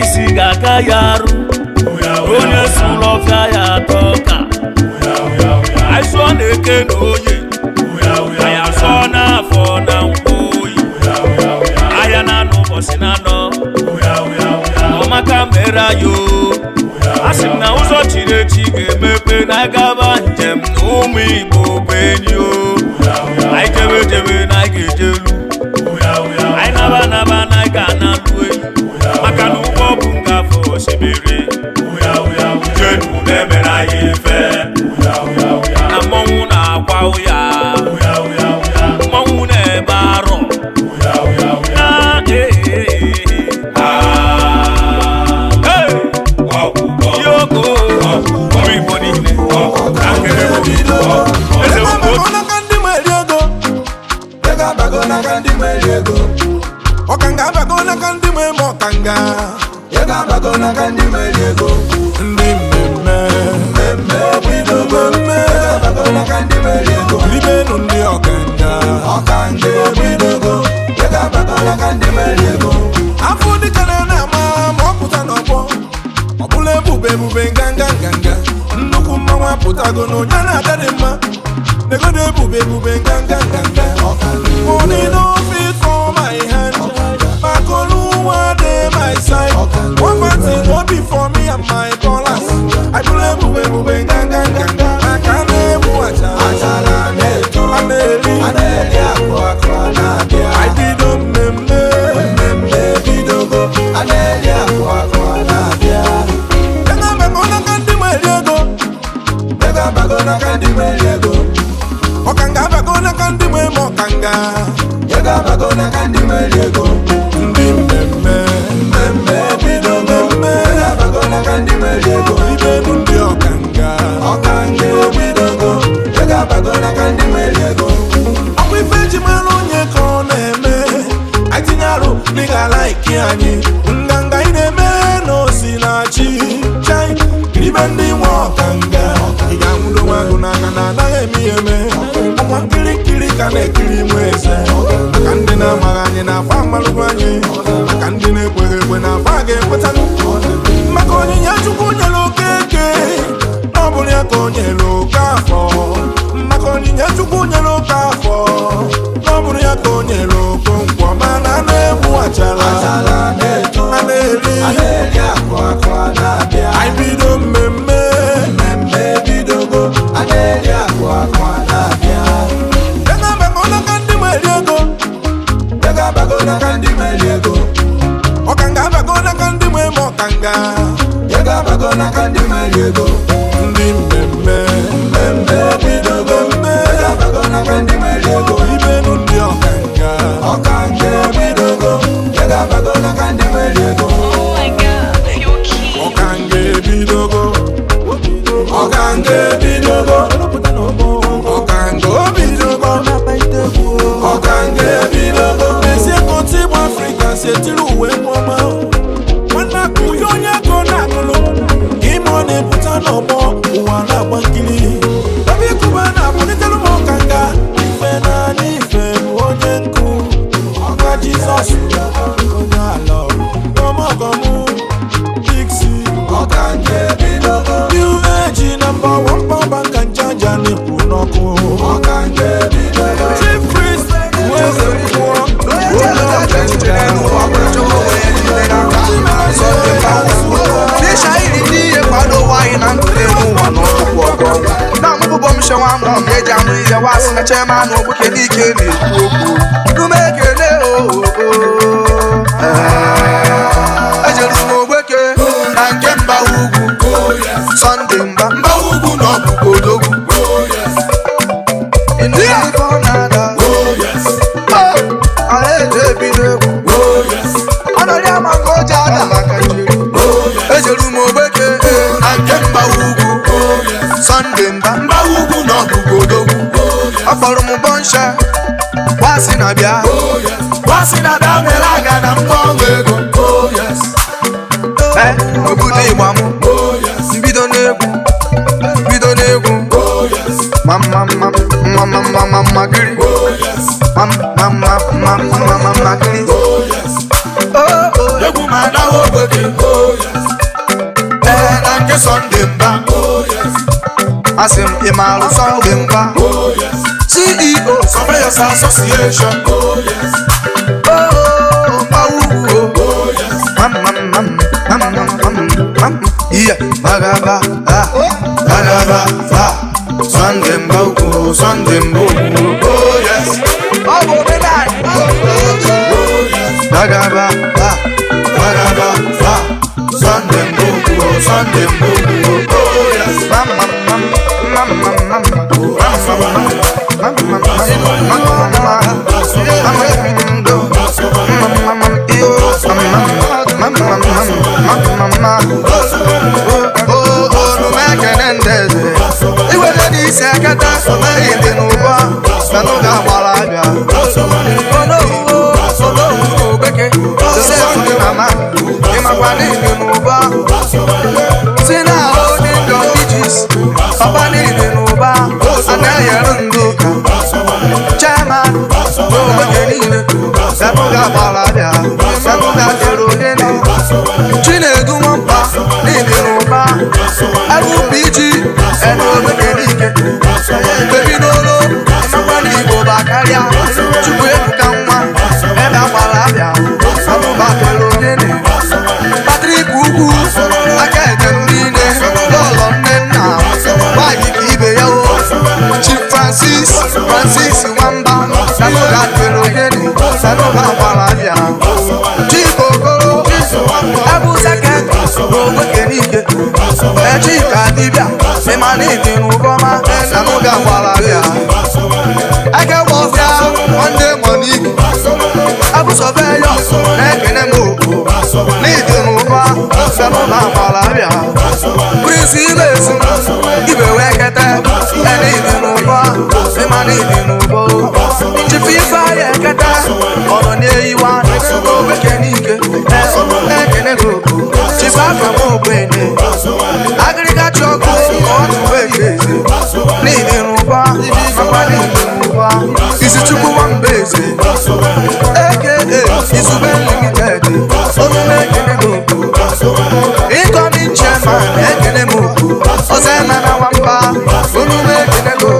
isi ga-aka ya arụ onye sụrụ ọfịa ya atọ ka anyị sụọ na-eke na oye anyị asụọ n'afọ na nkwụ oyi ahịa na anọ ụbọchị na anọ ọmaka mere ayo asị m na ụzọ chiri echi ga-emepe na agaba njem na ụmụ Igbo bụ enyi o anyị jebe na anyị ga-ejelu anyị naba na anyị ga-analụ enyi maka na ụgbọ bụ ngafe osimiri jenu na-emere anyị ife na mmọnwụ na-akwa ụya mmọnwụ na-ebe arọ na Okanga bagona kandi me mokanga yega bagona kandi me lego ndi meme bido meme yega bagona kandi me lego libe no ndi okanga bido go yega bagona kandi me lego afudi kana na ma moputa no bo obule bube nganga nnukwu mmanwa putago no nyana adadema nego de bube nganga money no fit for my hand Makoluwa dey my side one man thing won't be for me and my dollars I believe bube ganga akane muacha achala neto aneli akwa na bia I bido meme bidogo aneli akwa na bia Yega bagona kandi meliego Okanga bagona kandi me mokanga Yega bagona kandi meliego ndi meme bido meme Yega bagona kandi meliego ibe ndi okanga bidogo Yega bagona kandi meliego Okwi feji mano nye koneme Aitinyaro niga like yani Nganga ineme no sinachi Chai ibe ndi mokanga Iga mudo wangu nakana na emieme Okwa kiri kane kiri mwese Akandi na maganye na fama luganye Akandi ne kwe na fage kwetanu Makonyi nyachuku nyelo keke Nobuli yako nyelo kafo Makonyi nyachuku nyelo kafo Nobuli yako nyelo konkwa Mana nebu achala neto Aneli akwa na bia I bido meme bidogo Aneli akwa na bia Yega bagona kandi meliego Okanga bagona kandi me mokanga Yega bagona kandi meliego ndi meme bidogo Yega bagona kandi meliego ibe ndi okanga bidogo Yega bagona kandi meliego Oh my God Chema no book any kenny. No make it I just know work and get Baugu. Sunday Baugu no go. In the Fonada. Oh yes. I had to be the. Oh yes. I know I'm a coach. Oh yes. I just know work and get Baugu. Oh yes. Sunday Baugu no go. I follow my buncha. What's in a bia? Oh yes. What's in a bia? I'm going. Oh yes. Eh, no good day, mamu. Oh yes. We don't know. Oh yes. Mama, giri. Oh yes. Mama, giri. Oh yes. Oh, the woman I will work in. Oh yes. And I guess on them back. Oh yes. Asim Imalu Song back. Oh yes. CEO, Surveyors Association. Oh yes. Oh, oh yes. Yeah, Magaba, Sunday, oh yes. Oh, Magaba, Sunday, oh yes. Francis Wamba, Sanoga Pelogeni, Sanoga Palabia, Chico Goro, Abu Saket, Robo Kenike, Chica Dibia, Semani Nubama, Sanoga Palabia. I can walk down one day morning, Abu Soveyo, Nekenemo, Niduba, Sanoga Palabia, Prince Ibesu, Ibewekete, and Semani Nubo, Chififa Yakata, or near you want to go back and go. Chifafa Mobene, Agriculture on the way. Needing Ruba, is it to go one base? AKA is well limited. So making a go. Incoming chairman, making a move. Ozemana Wamba, making a go.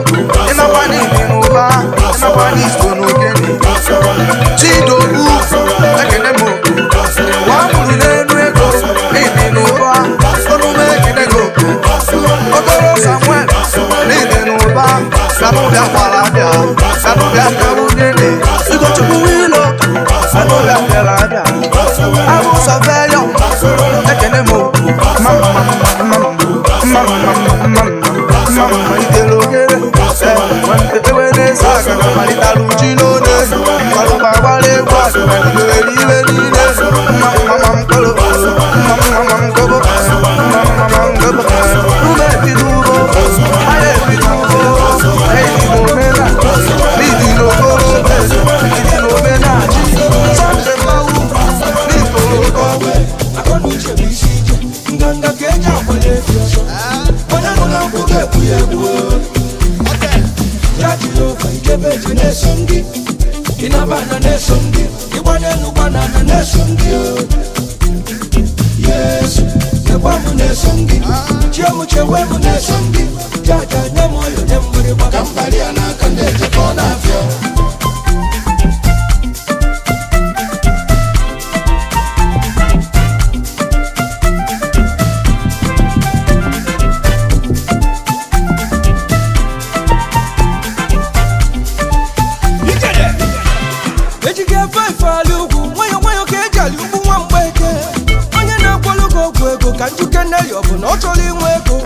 ka njuke neli ọ bụ na ọ chọrọ inwe ego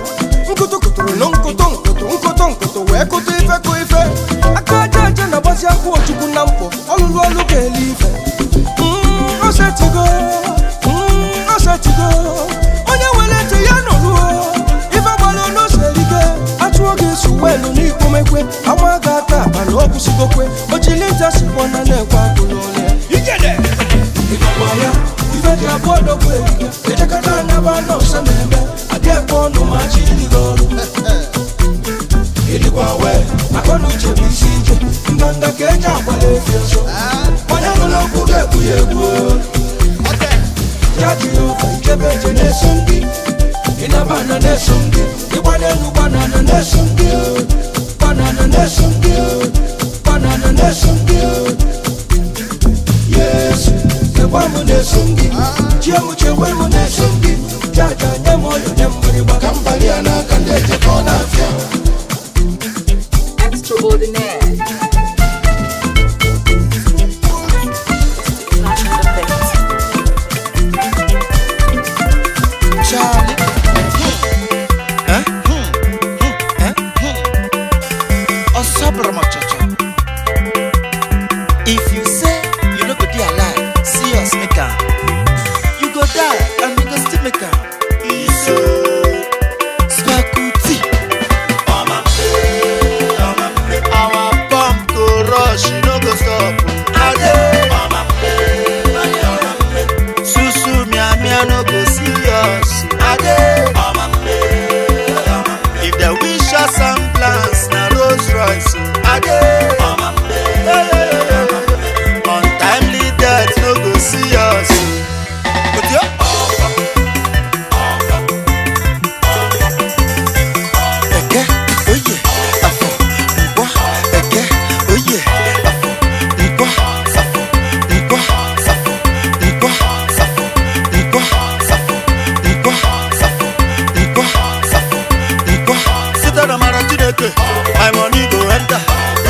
nkụtụ kụtụrụ na nkụtụ wee kụtụ ife kụ ife aka aja na-agbazi akwụ ochukwu na mkpọ ọlụlụ ọlụ ga-ele ife osetigo onye nwere ntị ya nọruo ife gbara n'oserike achụọ gị suwelu n'ikpomekwe ama ga ata aba na ọ kwụsịgokwe ojili nta sikwana na-ekwe akụlụ ole ịgakwa ya ife dị abụọ n'okwu erike echekata anaba n'ọsọ na-eme adị ekwe ọnụ ma chi dịrị ọrụ ịdịkwa wee akọna uche bụ isi ike nganga ka eji akwala efi ọzọ onye nụrụ okwu ga-ekwu ya egwu ya Jehova ikebe eje na-eso ndị ịnabana na-eso ndị ịgbana elu gbanana na-eso ndị gbanana na-eso ndị gbanana na-eso ndị Yesu ekwa m na-eso ndị chiemuche wee m na-eso ndị jaja nye m ọyọ nye mgbịrịgba ka mbali ya n'aka ndị ejekọ n'afịa Extraordinaire. If you say you no go dey alive, see us make am. You go die and you go still make am. Iso Spakuti. Our pump go rush, you no go stop. Ade. Susu mia no go see us. Ade. If they wish us some plans, na Rolls Royce. Ade. Untimely death no go see us. But yo, eke, oye, afo, nkwa, eke, oye, afo, nkwa, safo, nkwa, safo, nkwa, safo, nkwa, safo, nkwa, safo, nkwa, safo, nkwa. Sit down and marry Chineke, my money go enter.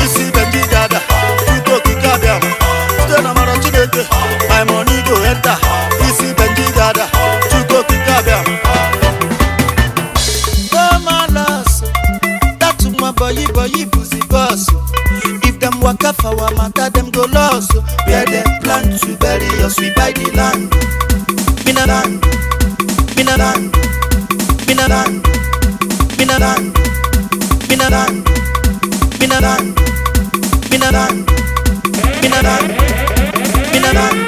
Isi benji dada, tuko kikabiam. My money go enter. Isi benji dada, chuko kikabiam. Come on us, that's my boy pussy boss. If them waka for our matter, them go lost. Where they plan to bury us, we buy the land. Minaland, minaland, minaland, minaland, minaland, minaland, minaland, minaland.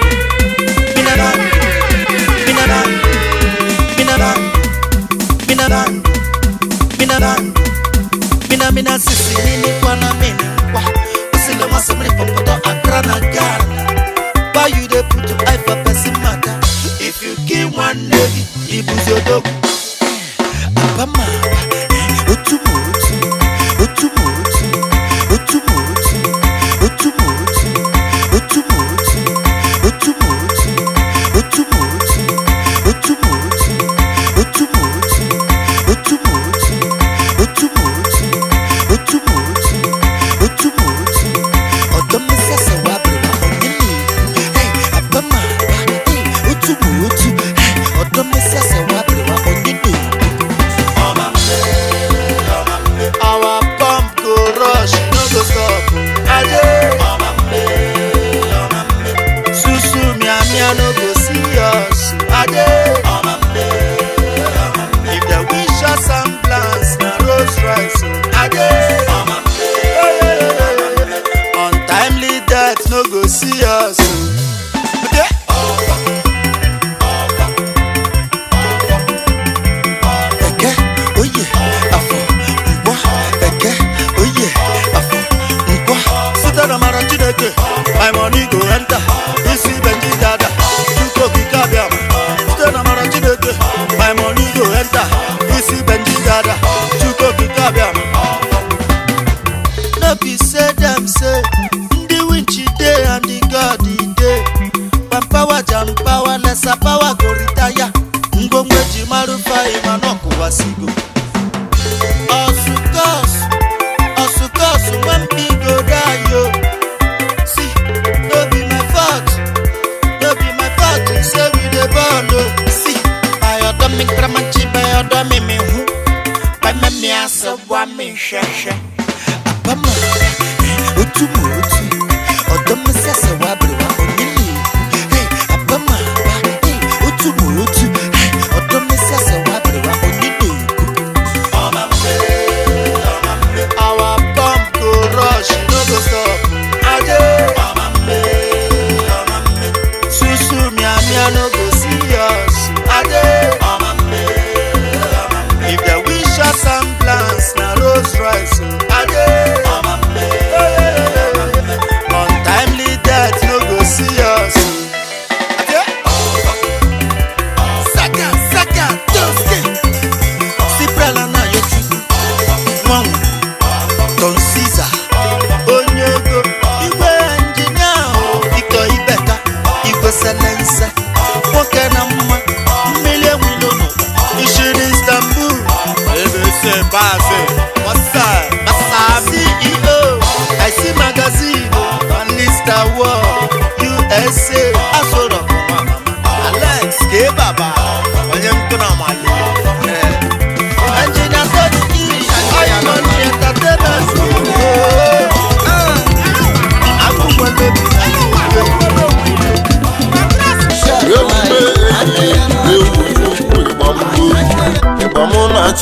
Mina sisi nini kwa na mini kwa usile masamri popoto akrana gana. Why you dey put to eye for person matter? If you kill one lady, he lose your dog. Abama, otumuti, otumuti, otumuti, otumuti, otumuti, otumuti, otumuti, otumuti, otumuti, otumuti, otumuti, otumuti, otumuti. Odomisa se wabri wa ongini. Hey, abama, hey, otumuti. Odomisa se wabri wa ongini. Our pump go rush, no go stop. Aje. Susu mia no go see us. Aje. If they wish us some plans, na Rolls Royce. Aje. Untimely death no go see us. Aje. Eke, oye, afo, nkwa. Eke, oye, afo, nkwa. Sita na mara Chineke, my money go enter. Isi benji dada, chuko kikabiam. Sita na mara Chineke, my money go enter. Isi benji dada, chuko kikabiam. No be say them say, ndi winchi day and the God day. When power jam power, lesser power go retire. Ngomwe jimarufa imanoku wasigo. Osukas, when me go die yo. See, no be my fault. No be my fault. You say we the ball. See, I don't make drama.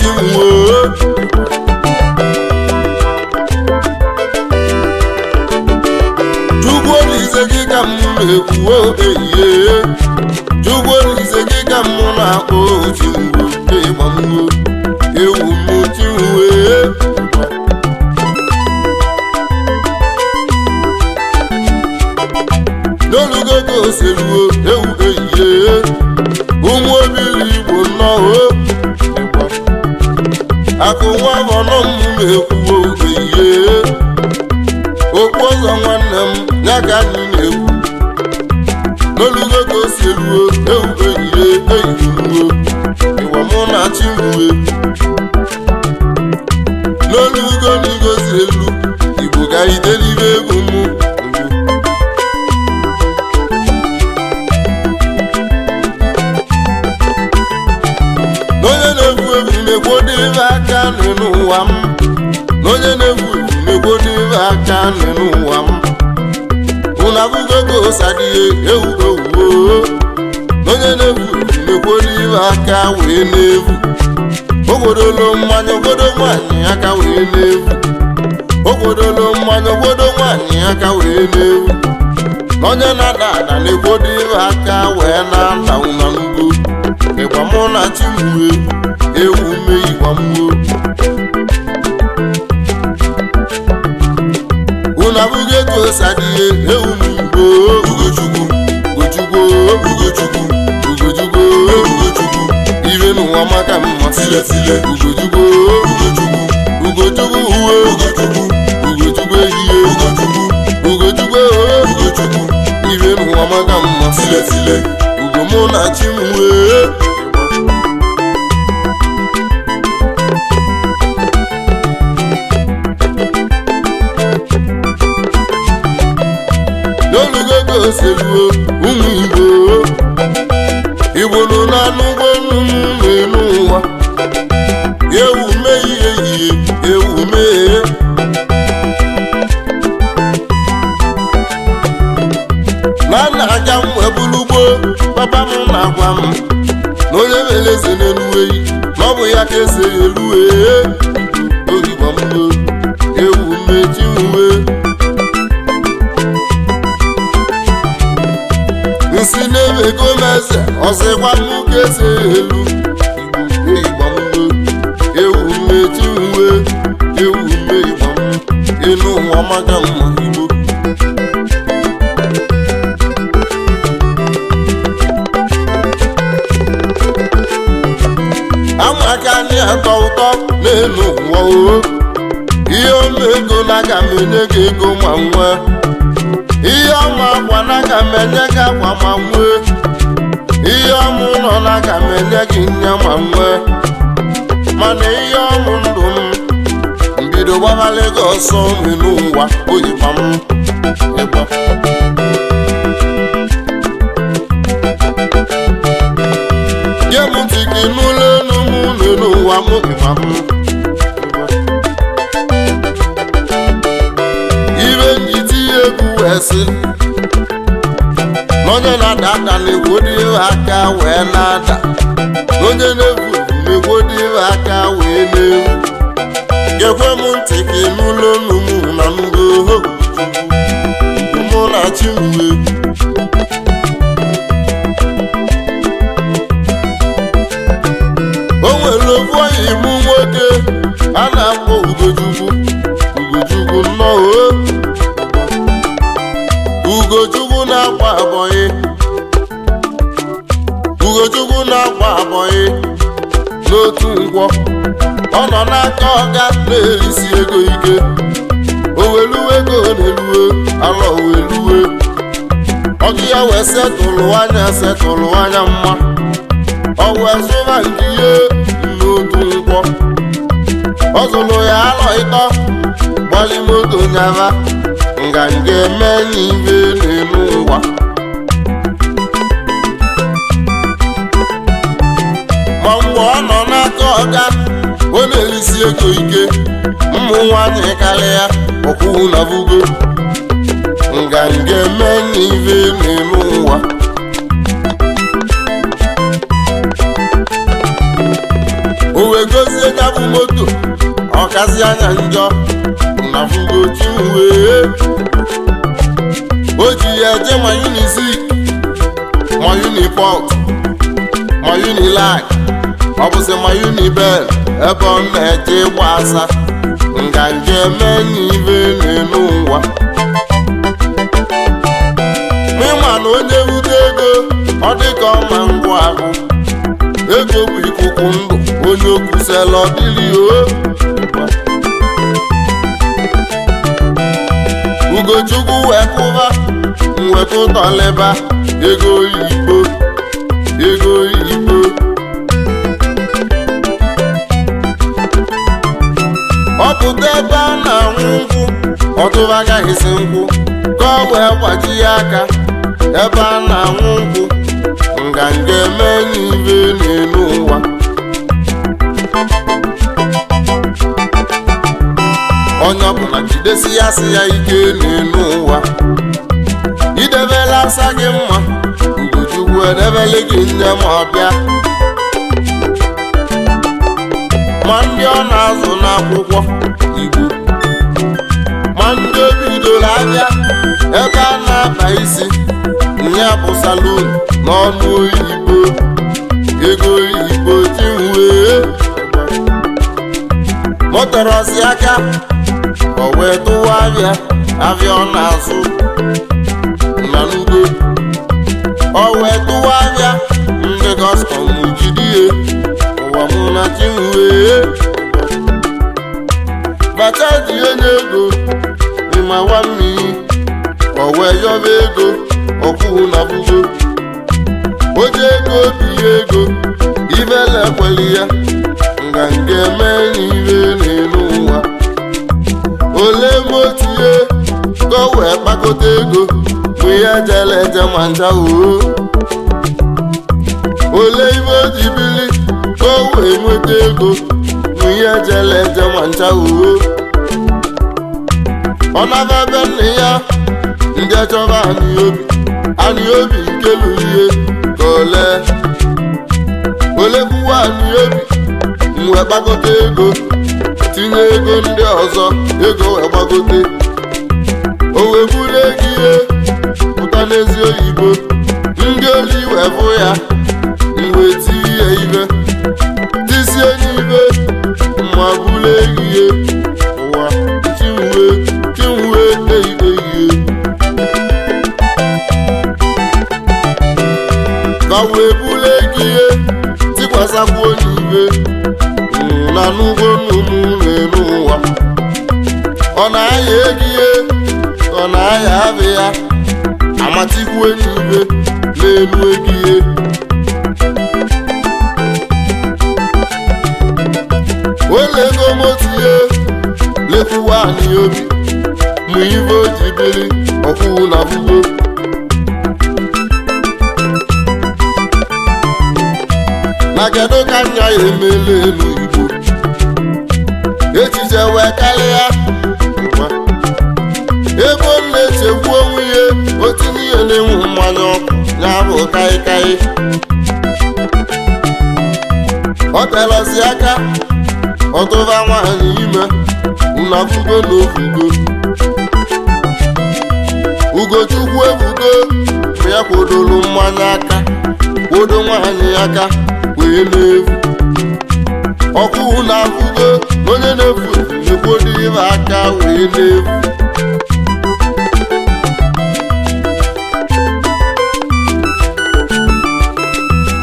chimwo Chukwu Olise gị ka m na-ekwu ehihie Chukwu Olise gị ka m na-akpọ chimwo ịgba mgbo ewu m chimwe n'olugo ka o seruo ewu ehihie ụmụ obili Igbo nnọọ akụ nwa ọnọ m na-ekwu ehihie okwu ọzọ nwanne m ya ka anyị na-ekwu n'olugo ka o seruo ewu ehihie ehihie ịwa mụ na chimwe n'olugo na igozi elu Igbo ga idelibe egwu mụ n'onye na-egwu egwu na-egwodo ibe aka n'ụwa m n'onye na-egwu egwu na-egwodo ibe aka n'ụwa m unu abụgo ka osadịghị ewu ewuo n'onye na-egwu egwu na-egwodo ibe aka wee na-egwu ogwodolo mmanya ogwodo nwaanyị aka wee na-egwu ogwodolo mmanya ogwodo nwaanyị aka wee na-egwu n'onye na-ada ada na-egwodo ibe aka wee na-ata ụna n'ugbo ịgba mụ na chimwe ewu me ịgba mgbo unu abụghị ego osadịghị ewu m igbo Ugochukwu Ugochukwu Ugochukwu Ugochukwu Ugochukwu ibe n'ụwa maka mma tiletile Ugochukwu Ugochukwu Ugochukwu uwe Ugochukwu Ugochukwu ehihie Ugochukwu Ugochukwu Ugochukwu ibe n'ụwa maka mma tiletile Ugo mụ na chimwe n'olugo ka o seruo ụmụ Igbo nọ n'anụgbo nnụnụ n'elu ụwa ewu mee ihe ihe ewu mee na na-aga m ebulugbo papa m na-agwa m na onye mere eze n'elu eyi na ọ bụ ya ka eze elu ogigbo mgbo ewu mechi uwe nsi na-ewego m eze ọsịkwa m ka eze elu igbo mgbo ewu mechi uwe ewu me igbo m elu ụwa maka mma Igbo amaka anyị atọ ụtọ n'elu ụwa ihe omego na aga m enye gị ego ma nwee ihe ọma akwa na aga m enye gị akwa ma nwee ihe ọmụ ụlọ na aga m enye gị nya ma nwee mana ihe ọmụ ndụ m mbido gbabala gị ọsọ n'elu ụwa oyikwa m ịgba nye m ntị gị n'ụlọ elu m n'elu ụwa m ịgba m ibe njiti egwu wee sị n'onye na-ada ada na-egwodo ibe aka wee na-ada n'onye na-egwu na-egwodo ibe aka wee na-egwu gekwe m ntị gị n'ụlọ elu m na ngo mụ na chimwe o nwere ofu onye mụ nwoke a na-akpọ Ugochukwu Ugochukwu nnọọ Ugochukwu na-akwa abọyị Ugochukwu na-akwa abọyị n'otu ngwọ ọ nọ n'aka ọga na-erisi ego ike o weluwe ego na-eluwe alọ weluwe ọgụ ya wee setụlụ anya mma ọ wee zụba nke ihe n'otu ngwọ ọ zụrụ ya alọ ịtọ gbali moto nyaba nganga eme n'ibe n'elu ụwa ma mgbe ọ nọ n'aka ọga ọ na-erisi ego ike ụmụ nwanyị karịa ọkwụ na bugo nganga eme n'ibe n'elu ụwa o wee gozie ya kazi anya njọ na fugochi wee o ji ya eje ma unizik ma uniport ma unilag ọ bụzi ma unibel ebe ọ na-eje ịgba asa nganga eme n'ibe n'elu ụwa ịma na onye wute ego ọ dịka ọma ngwụ ahụ ego bụ ikuku ndụ onye okwusela ọdịrị Ugochukwu wee kwụba mwepụtọleba ego oyibo ọ pụta ebe a na-anwụ nkwụ ọtụba agaghịzi nkwụ ka ọ wee gbaji ya aka ebe a na-anwụ nkwụ nganga eme n'ibe n'elu ụwa onye ọbụla jidesi ya si ya ike n'elu ụwa idebela asa gị mma Ugochukwu edebele gị nne ma ọ bịa ma ndị ọ na-azụ n'akwụkwọ Igbo ma ndị o bidoro abịa ebe a na-akpa isi ya bụ salon n'ọnụ oyibo ego oyibo tinwee motorosi aka o wee tụwa abịa ọ na-azụ na n'ugo o wee tụwa abịa ndị kọstọm jidie ụwa mụ na tinwee bata ji onye ego ịma nwa mmiri o wee yọba ego ọkwụ na bugo oje ego biye ego ibele ekweli ya nganga eme n'ibe n'elu ụwa ole motie ka o wee kpakọta ego mgbe ya jele eje ma nja ole ibe o ji bili ka o wee nweta ego mgbe ya jele eje ma nja ọ naba be nne ya ndị achọba anyị obi nke lụrụ ihe ka ole kwuwa anyị obi wee gbagote ego tinye ego ndị ọzọ ego wee gbagote o wee buru ego ihe pụta n'ezi oyibo ndị oli wee bụ ya wee tiri ya ibe tisie n'ibe ma buru ego ihe ụwa chinwe eibe ihe ka wee buru ego ihe tikwasakwu n'ibe na n'ugbo n'ụmụ n'elu ụwa ọ na-aya ego ihe ọ na-aya abịa ya amatikwu n'ibe n'elu ego ihe ole ego motie lekwuwa anyị obi ma ibe o ji biri ọkwụ na bugo na kedu ka nya ya emela elu Igbo echiche wee karịa ebe ọ na-echegbu onwe ya otinye ihe na-enwu mmanya ọkụ ya bụ kaikai ọ telọzi aka ọtụba nwaanyị ime unafugo na ofugo Ugochukwu ebugo ma ya kwodolu mmanya aka kwodo nwaanyị aka wee na-efu ọkụ na-afụgo onye na-efu ekwodo ibe aka wee na-efu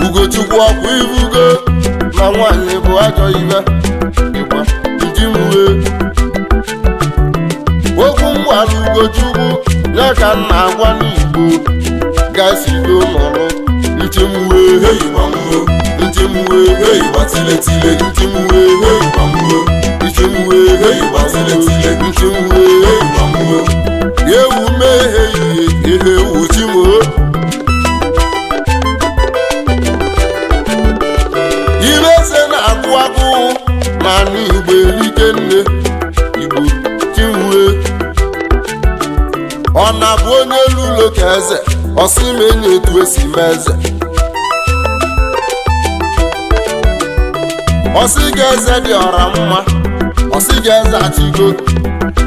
Ugochukwu ọkụ ibugo na nwaanyị bụ ajọ ibe ịgba ijimwe okwu mgbalị Ugochukwu ya ka m na-agwa n'Igbo gasido nọrọ nchemwe heyigbamwo nchemwe heyigbatile nchemwe heyigbamwo nchemwe heyigbatile nchemwe heyigbamwo ewu mehe ihe ewu chimo ibeze na-agụ agụ na n'Igbo erike nne Igbo chimwe ọ na-abụ onye lulo ka eze ọsịmenye etu esi mee eze ọsị ga eze dị ọra mma ọsị gị eze achịgo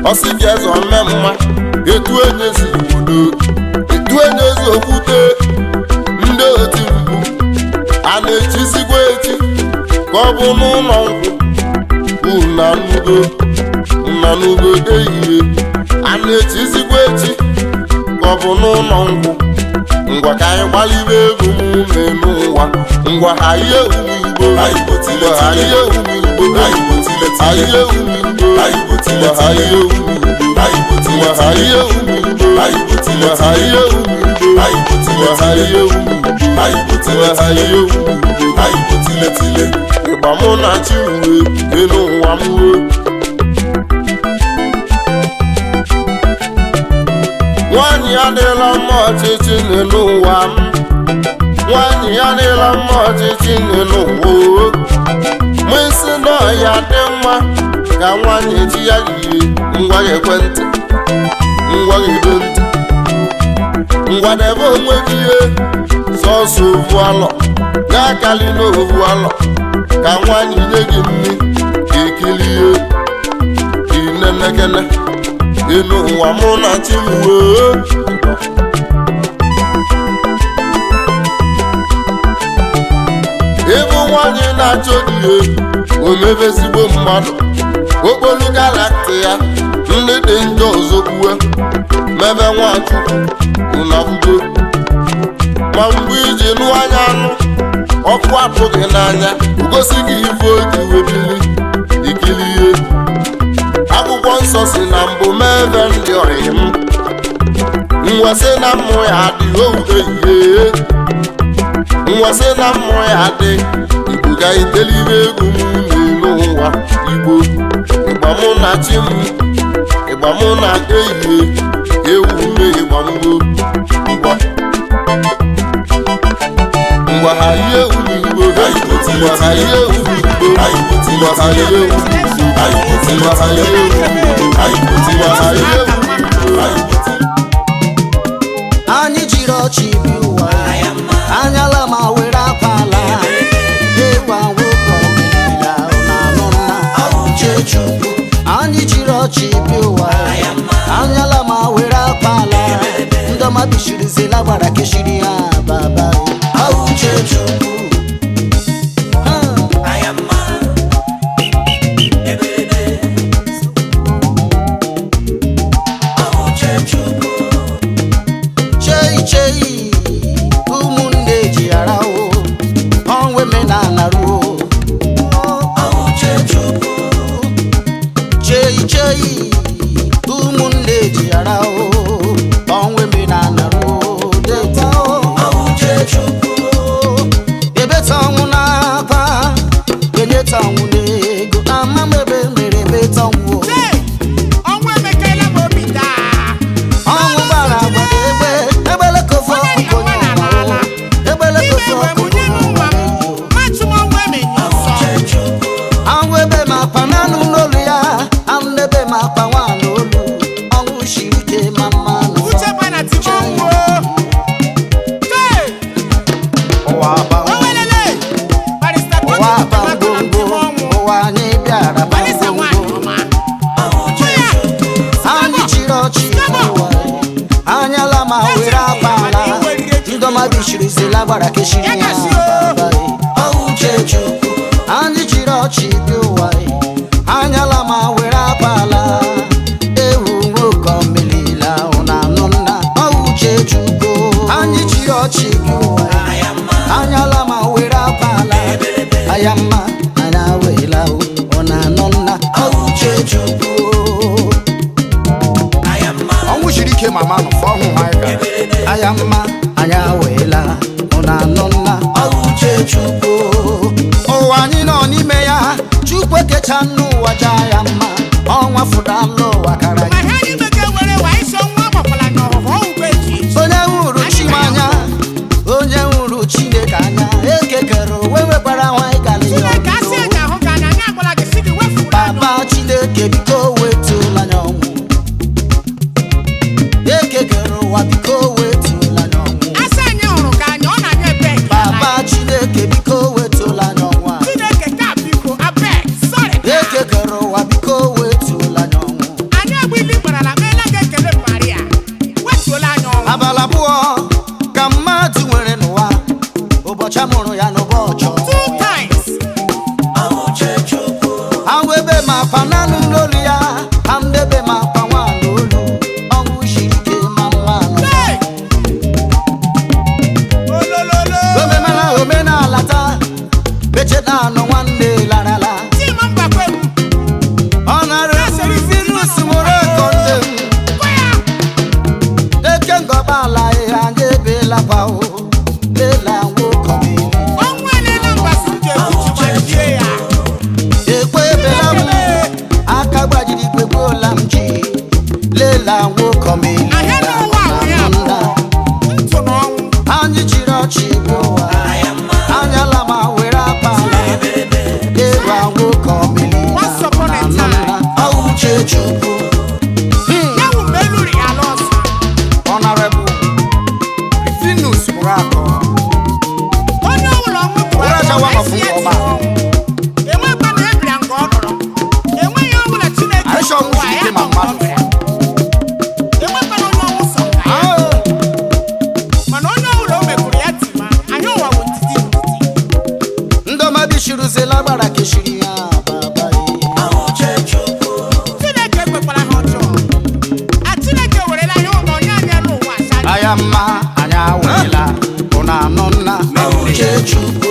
ọsị gị eze omemma etu enye si obodo etu enye ezi okwute ndị oti mkpu a na-echizikwa echi ka ọ bụ n'ụlọ nkwụ nnanugo ehihie a na-echizikwa echi ka ọ bụ n'ụlọ nkwụ ngwa ka anyị gbalibe egwu n'elu ụwa ngwa ha ihe umigbo ngwa ha ihe umigbo ngwa ha ihe umigbo ngwa ha ihe umigbo ngwa ha ihe umigbo ngwa ha ihe umigbo ngwa ha ihe umigbo ịgba mụ na chi uwe elu ụwa m uwe nwanyị adịla mma ọchịchị n'elu ụwa m nwanyị adịla mma ọchịchị n'elu ụwa mụsị na ọya dị mma ka nwanyị eji ya yie ngwa ekwentị ngwa ekwentị ngwa debe onwe gị ihe sọsọ ovu alọ ga-akali n'ovu alọ ka nwanyị nye gị nri ka ekilie inenekene elu ụwa mụ na chi m wee ịbụ nwanyị na-achọ ihe omebe ezigbo mmadụ okpolu galakti ya ndị dị njọ ọzọ kwue mebe nwachukwu ụnabugo ma mgbe iji nụ anya anụ ọkụ apụghị n'anya gosi gị ife oji webili ikilie akwụkwọ nsọ si na mbụ mebe ndị ọyị m nwesị na mmụ ya adị oude ihe nwesị na mmụ ya adị igbo ga-etelibe egwu m n'elu ụwa igbo ịgba mụ na chi m ịgba mụ na ehihie ewu ume ịgba mgbo ngwa ha ihe umigbo ngwa ha ihe umigbo ngwa ha ihe umigbo ngwa ha ihe anyị jiri ọchị bi ụwa anyala ma were akwala ewa nwoke ọbụla na-anụ nna Chechukwu anyị jiri ọchị bi ụwa anyala ma were akwala ndọma bishirizila gbara keshiri ha baba ahụ Chechukwu gbara keshiri ya baba ọwụ Chechukwu anyị jiri ọchị bi ụwa anyala ma were akpala ewu nwoke omelila ụnanụ nna ọwụ Chechukwu anyị jiri ọchị bi ụwa anyala ma were akpala ayamma anya wela ụnanụ nna ọwụ Chechukwu ọnwụ jiri ike mama nọ fọ ọhụ ha ayamma anya wela ụnanụnna ọwụ Chechukwu ụwa anyị nọ n'ime ya Chukwu ekecha n'ụwa ja ya mma ọnwa fụdala ụwa kara onye hụrụ chi m anya onye hụrụ Chineke anya ekekere onwe nwekwara nwanyị gali baba Chineke biko wetụla anya ọnwụ ekekere ụwa biko wetụla anya ọnwụ Chineke biko wetụla anya ọnwa ekekere ụwa biko abala bụọ ka mmadụ nwere n'ụwa ụbọchị amụrụ ya n'ụbọchị 2 times. awụ ebe ma akpa nanụ n'olu ya andebe ma akpa nwa n'olu ọnwụ shiri ike ma mmanụ omemala omenala taa becheta anụ nwanne larala ọ nara Venus mụrụ ekonde eke ngọba ala ya anyị ebela kwa o lela nwoke ekwe ebela m aka gbajiri igwe gbuola m ji lela nwoke anyị chiri ọchị ụwa anyala ma were akpa ịgwa nwoke omeli ọwụche chukwu Honorable Venus Murako onye ọbụla Urajawa Mafungoma enwekwa na ebira nke ọ nọrọ enweghị ọbụla Chineke Aisha ụwa ya Mushike nọ Mama enwekwa na onye ọnwụ sọ nka ya mana onye ọbụla o mekwuru ya tima anyị ụwa bụ ntiti Ndoma bishiruzela gbara keshiri ya Chineke ekwekwara ha ọjọọ a Chineke werela ihe ụlọ onye anyị n'ụwa asaa Ayama anya wela Una nonna Uche chukwu